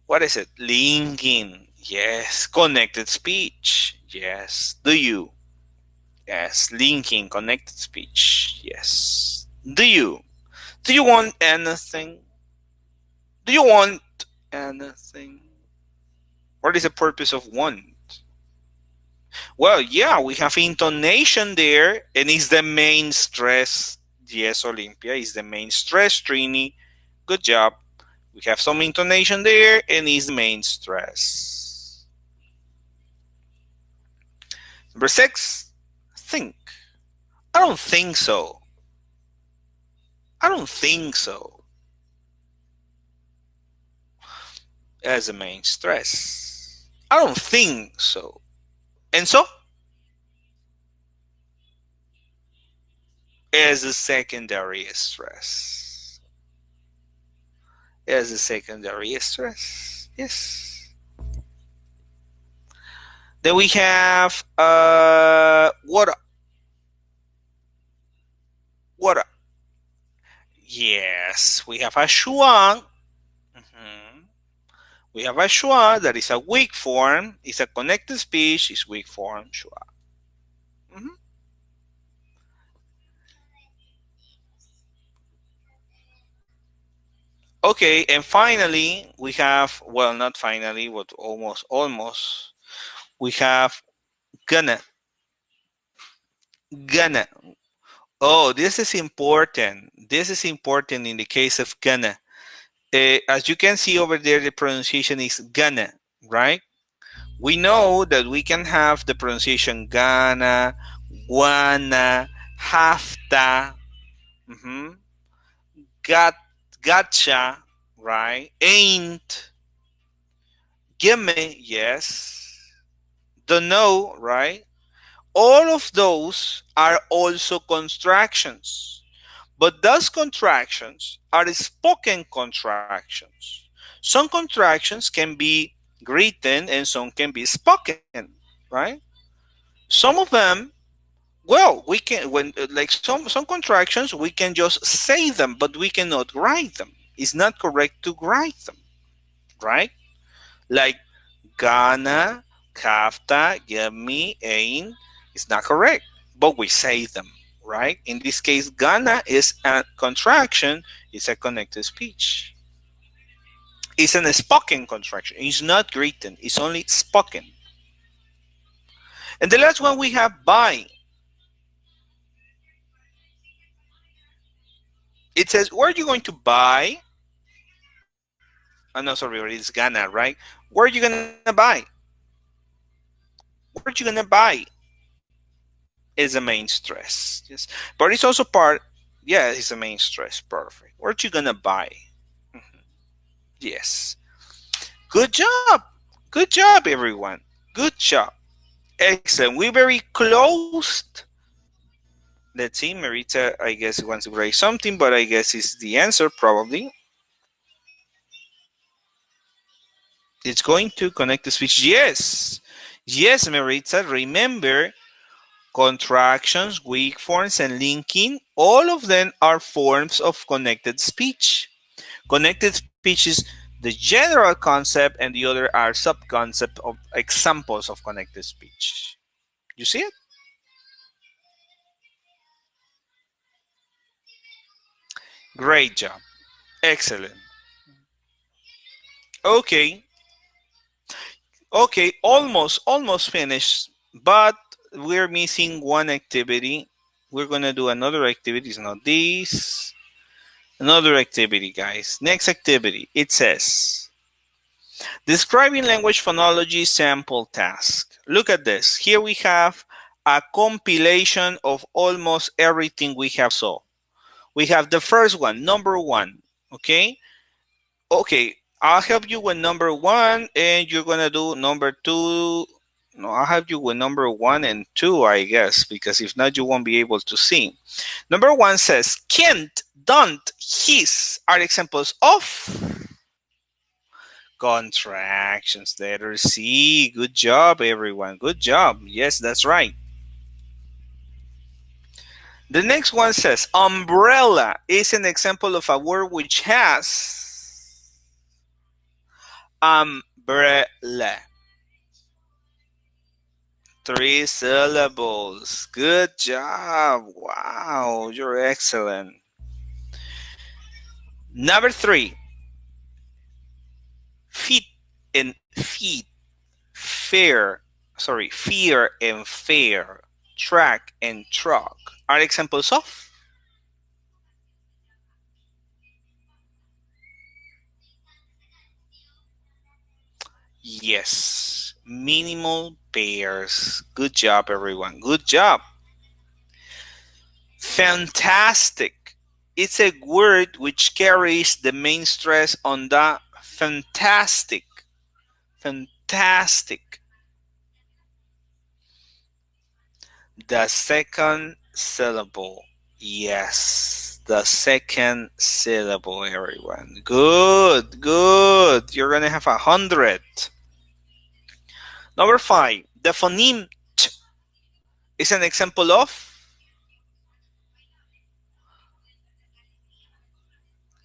what is it? Linking. Yes. Connected speech. Yes. Do you? Yes. Linking, connected speech. Yes. Do you want anything? Do you want anything? What is the purpose of want? Well, yeah, we have intonation there, and it's the main stress. Yes, Olympia is the main stress, Trini. Good job. We have some intonation there, and it's the main stress. Number six, think. I don't think so. I don't think so. As the main stress. I don't think so. And so, as a secondary stress. As a secondary stress. Yes. Then we have water. Water. Yes, we have a schwa. Mhm. We have a schwa that is a weak form. It's a connected speech. It's weak form schwa. Mhm. Okay, and finally we have, well, not finally, but almost. We have gonna. Gonna. Oh, this is important. This is important in the case of gonna. As you can see over there, the pronunciation is gonna, right? We know that we can have the pronunciation gonna, wanna, hafta, mhm, got, gotcha, right? Ain't, gimme, yes, don't know, right? All of those are also contractions. But those contractions are spoken contractions. Some contractions can be written and some can be spoken, right? Some of them, well, we can when like some contractions we can just say them, but we cannot write them. It's not correct to write them, right? Like Ghana, kafta, give me, ain. It's not correct, but we say them, right? In this case, Ghana is a contraction, it's a connected speech. It's an spoken contraction. It's not written, it's only spoken. And the last one we have buy. It says, where are you going to buy? Oh, no, sorry, it's Ghana, right? Where are you going to buy? Where are you going to buy? Is a main stress. Yes. But it's also part, yeah, it's a main stress. Perfect. What you gonna buy? Mhm. Yes. Good job. Good job, everyone. Good job. Excellent. We're very close. Let's see, Marita, I guess wants to write something, but I guess it's the answer probably. It's going to connect the speech. Yes. Yes, Marita. Remember, contractions, weak forms, and linking, all of them are forms of connected speech. Connected speech is the general concept, and the other are sub-concept of examples of connected speech. You see it? Great job. Excellent. Okay. Okay, almost finished, but we're missing one activity. We're gonna do another activity. It's not this. Another activity, guys. Next activity. It says describing language phonology sample task. Look at this. Here we have a compilation of almost everything we have saw. We have the first one, number one. Okay. Okay. I'll help you with number one, and you're gonna do number two. No, I'll help you with number one and two, I guess, because if not, you won't be able to see. Number one says, can't, don't, his are examples of contractions. Letter C. Good job, everyone. Good job. Yes, that's right. The next one says umbrella is an example of a word which has umbrella. 3 syllables. Good job. Wow, you're excellent. Number three, feet and feet. Fair, sorry, fear and fair. Track and truck are examples of. Yes, minimal pairs. Good job, everyone. Good job. Fantastic. It's a word which carries the main stress on the fantastic. Fantastic. The second syllable. Yes, the second syllable, everyone. Good, good. You're going to have 100. Number five, The phoneme ch is an example of,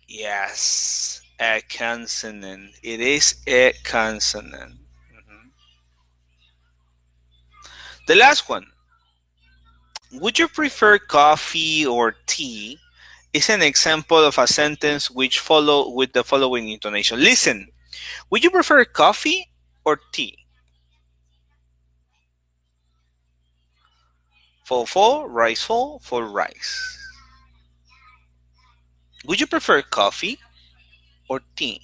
yes, a consonant. It is a consonant. Mhm. The last one, would you prefer coffee or tea? Is an example of a sentence which follow with the following intonation. Listen, would you prefer coffee or tea? Fall, rice. Would you prefer coffee or tea?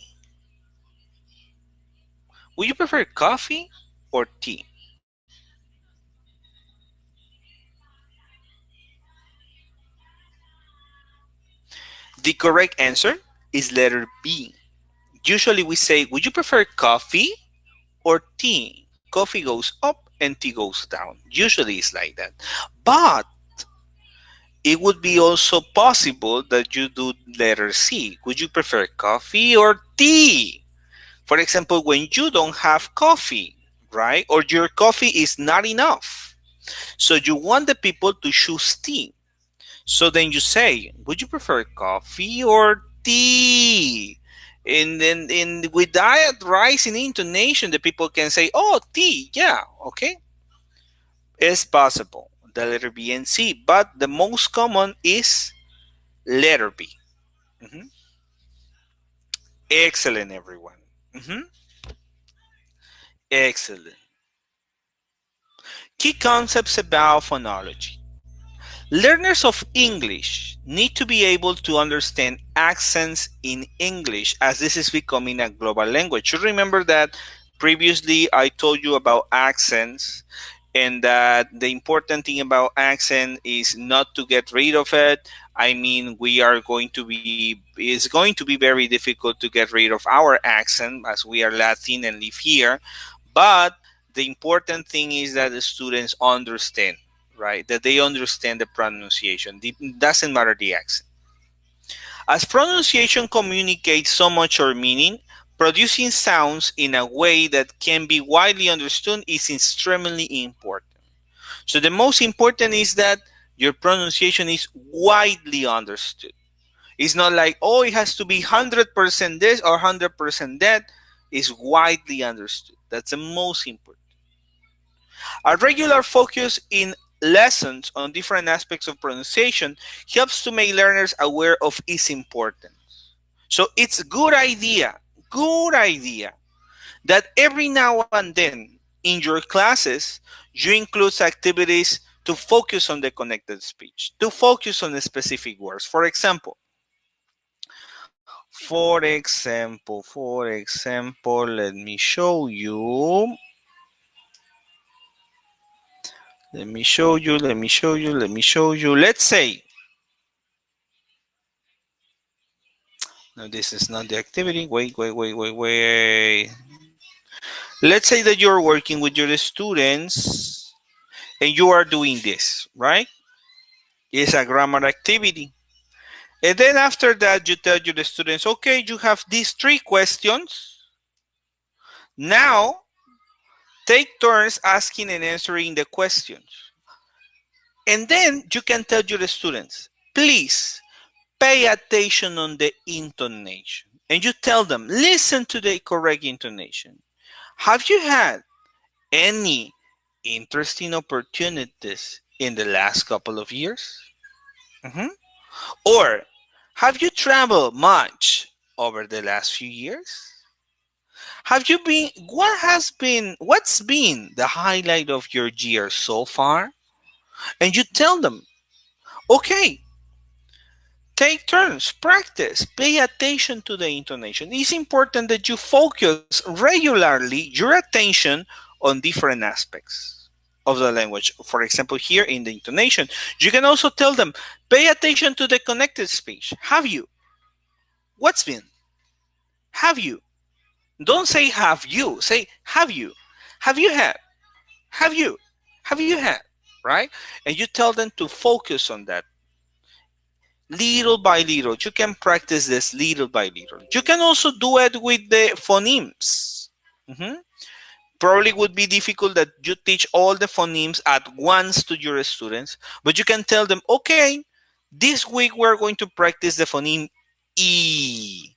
Would you prefer coffee or tea? The correct answer is letter B. Usually we say, would you prefer coffee or tea? Coffee goes up and tea goes down. Usually it's like that. But it would be also possible that you do letter C. Would you prefer coffee or tea? For example, when you don't have coffee, right? Or your coffee is not enough. So you want the people to choose tea. So then you say, would you prefer coffee or tea? And then with that rising intonation, the people can say, oh, tea, yeah, okay. It's possible, the letter B and C, but the most common is letter B. Mhm. Excellent, everyone. Mhm. Excellent. Key concepts about phonology. Learners of English need to be able to understand accents in English as this is becoming a global language. You remember that previously I told you about accents and that the important thing about accent is not to get rid of it. I mean, it's going to be very difficult to get rid of our accent as we are Latin and live here, but the important thing is that the students understand, right? That they understand the pronunciation. It doesn't matter the accent. As pronunciation communicates so much our meaning, producing sounds in a way that can be widely understood is extremely important. So the most important is that your pronunciation is widely understood. It's not like, oh, it has to be 100% this or 100% that. Is widely understood. That's the most important. A regular focus in lessons on different aspects of pronunciation helps to make learners aware of its importance. So it's a good idea that every now and then in your classes you include activities to focus on the connected speech, to focus on the specific words. For example, let me show you. Let's say, no, this is not the activity. Wait. Let's say that you're working with your students and you are doing this, right? It's a grammar activity. And then after that, you tell your students, okay, you have these 3 questions. Now, take turns asking and answering the questions. And then you can tell your students, please pay attention on the intonation. And you tell them, listen to the correct intonation. Have you had any interesting opportunities in the last couple of years? Mhm. Or have you traveled much over the last few years? What's been the highlight of your year so far? And you tell them, okay, take turns, practice, pay attention to the intonation. It's important that you focus regularly your attention on different aspects of the language. For example, here in the intonation, you can also tell them, pay attention to the connected speech. Have you? What's been? Have you? Don't say have you, say have you? Have you had? Have you? Have you had? Right? And you tell them to focus on that little by little. You can practice this little by little. You can also do it with the phonemes. Mhm. probably would be difficult that you teach all the phonemes at once to your students, but you can tell them, okay, this week we're going to practice the phoneme E.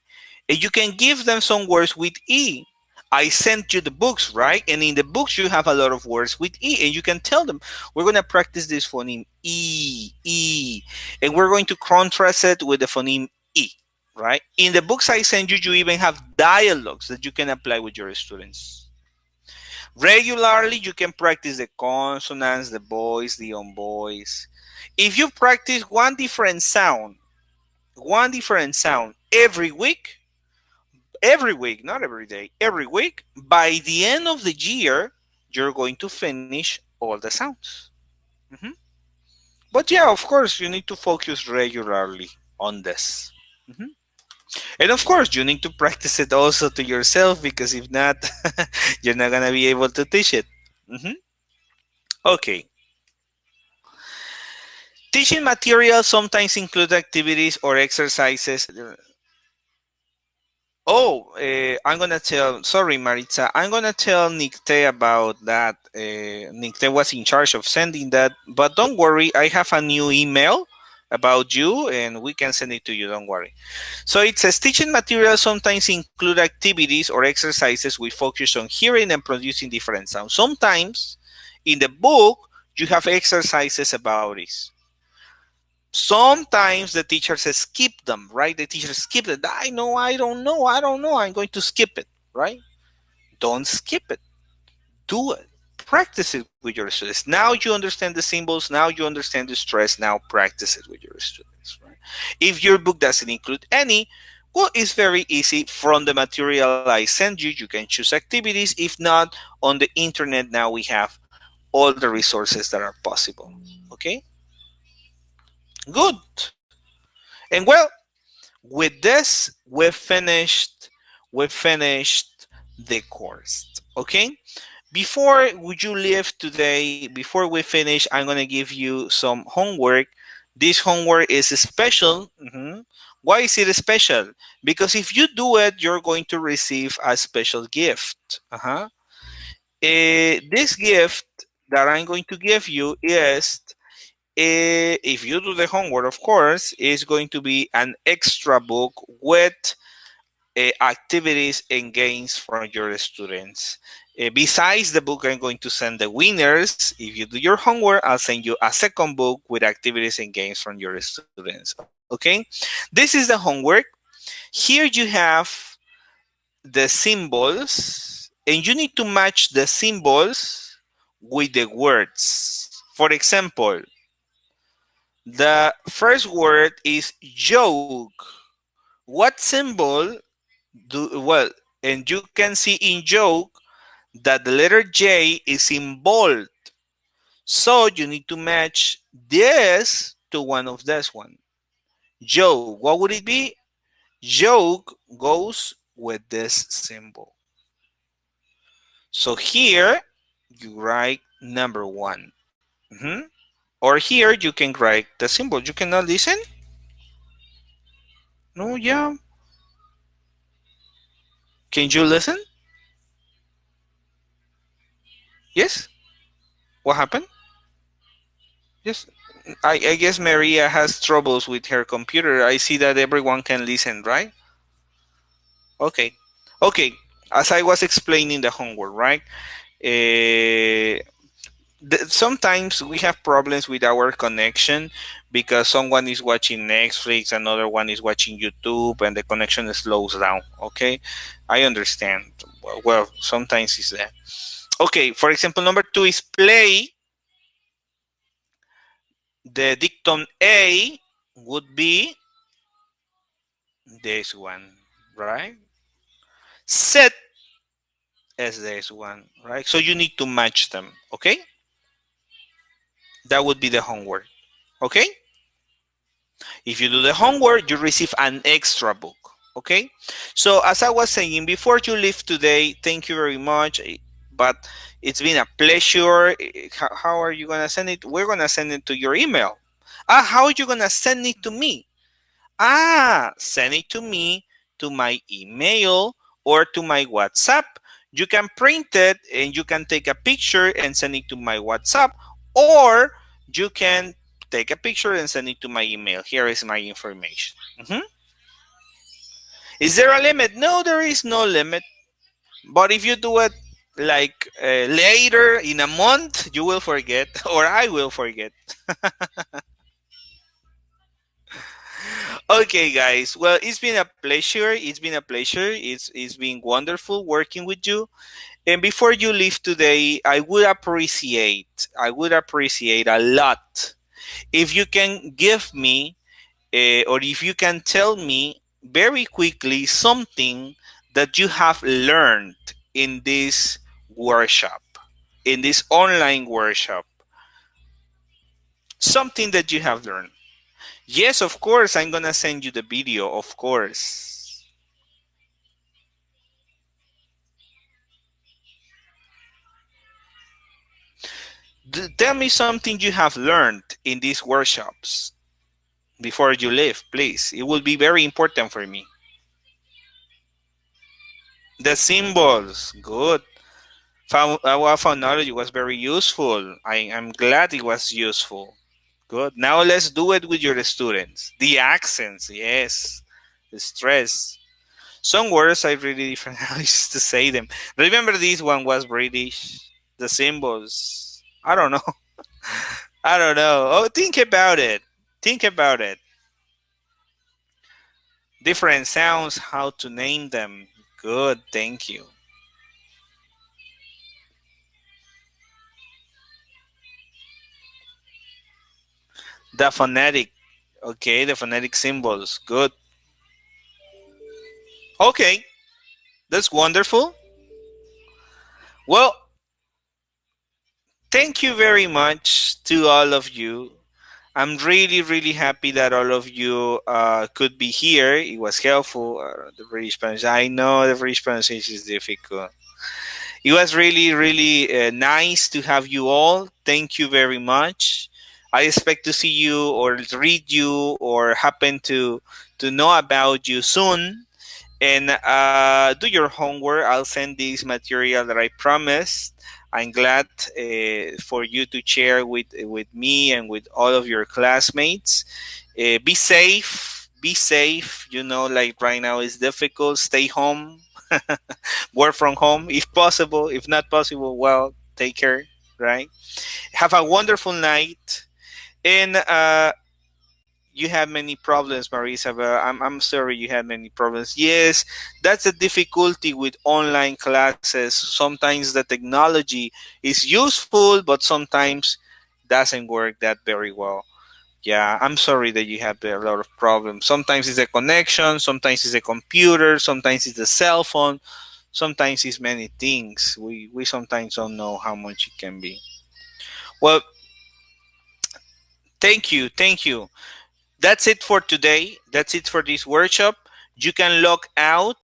And you can give them some words with E. I sent you the books, right? And in the books, you have a lot of words with E. And you can tell them, we're going to practice this phoneme E, E. And we're going to contrast it with the phoneme E, right? In the books I send you, you even have dialogues that you can apply with your students. Regularly, you can practice the consonants, the voice, the unvoice. If you practice one different sound every week, not every day, every week, by the end of the year, you're going to finish all the sounds. Mhm. But yeah, of course, you need to focus regularly on this. Mhm. And of course, you need to practice it also to yourself because if not, you're not going to be able to teach it. Mhm. Okay. Teaching materials sometimes include activities or exercises. Oh, I'm gonna tell. Sorry, Maritza. I'm gonna tell Nikte about that. Nikte was in charge of sending that, but don't worry. I have a new email about you, and we can send it to you. Don't worry. So it says teaching materials sometimes include activities or exercises with focus on hearing and producing different sounds. Sometimes in the book you have exercises about this. Sometimes the teachers skip them, right? The teachers skip it. I know, I don't know, I don't know. I'm going to skip it, right? Don't skip it. Do it. Practice it with your students. Now you understand the symbols. Now you understand the stress. Now practice it with your students, right? If your book doesn't include any, well, it's very easy. From the material I send you, you can choose activities. If not, on the internet now we have all the resources that are possible. Okay? Good. And well, with this we finished the course. Okay, before would you leave today, before we finish, I'm going to give you some homework. This homework is special. Why is it special? Because if you do it, you're going to receive a special gift. This gift that I'm going to give you is, if you do the homework, of course, is going to be an extra book with activities and games from your students. Besides the book, I'm going to send the winners. If you do your homework, I'll send you a second book with activities and games from your students. Okay, this is the homework. Here you have the symbols, and you need to match the symbols with the words. For example, the first word is joke. What symbol do well? And you can see in joke that the letter J is in bold. So you need to match this to one of this one. Joke, what would it be? Joke goes with this symbol. So here you write number one. Or here you can write the symbol. You cannot listen? No, yeah. Can you listen? Yes? What happened? Yes. I guess Maria has troubles with her computer. I see that everyone can listen, right? Okay. Okay. As I was explaining the homework, right? Uh, Sometimes we have problems with our connection because someone is watching Netflix, another one is watching YouTube, and the connection slows down. Okay. I understand. Well, sometimes it's that. Okay. For example, number two is play. The dictum A would be this one, right? Set as this one, right? So you need to match them, okay? That would be the homework, okay? If you do the homework, you receive an extra book, okay? So as I was saying, before you leave today, thank you very much. But it's been a pleasure. How are you gonna send it? We're gonna send it to your email. How are you gonna send it to me? Send it to me to my email or to my WhatsApp. You can print it and you can take a picture and send it to my WhatsApp, or you can take a picture and send it to my email. Here is my information. Is there a limit? No, there is no limit. But if you do it like later in a month, you will forget, or I will forget. Okay, guys. Well, it's been a pleasure. It's been a pleasure. It's been wonderful working with you. And before you leave today, I would appreciate a lot if you can give me, or if you can tell me very quickly something that you have learned in this workshop, in this online workshop, something that you have learned. Yes, of course, I'm gonna send you the video, of course. Tell me something you have learned in these workshops before you leave, please. It will be very important for me. The symbols, good. Our phonology was very useful. I'm glad it was useful. Good. Now let's do it with your students. The accents, yes. The stress. Some words I really different how I used to say them. Remember this one was British. The symbols. I don't know. I don't know. Oh, think about it. Think about it. Different sounds, how to name them. Good, thank you. The phonetic. Okay, the phonetic symbols. Good. Okay, that's wonderful. Well, thank you very much to all of you. I'm really, really happy that all of you could be here. It was helpful. The British pronunciation. I know the British pronunciation is difficult. It was really, really nice to have you all. Thank you very much. I expect to see you or read you or happen to know about you soon. And do your homework. I'll send this material that I promised. I'm glad for you to share with me and with all of your classmates. Be safe. Be safe. Like right now is difficult. Stay home. Work from home if possible. If not possible, well, take care. Right. Have a wonderful night. And you have many problems, Marisa. But I'm sorry you had many problems. Yes, that's a difficulty with online classes. Sometimes the technology is useful, but sometimes doesn't work that very well. Yeah, I'm sorry that you have a lot of problems. Sometimes it's a connection, sometimes it's a computer, sometimes it's a cell phone, sometimes it's many things. We sometimes don't know how much it can be. Well, thank you, thank you. That's it for today. That's it for this workshop. You can log out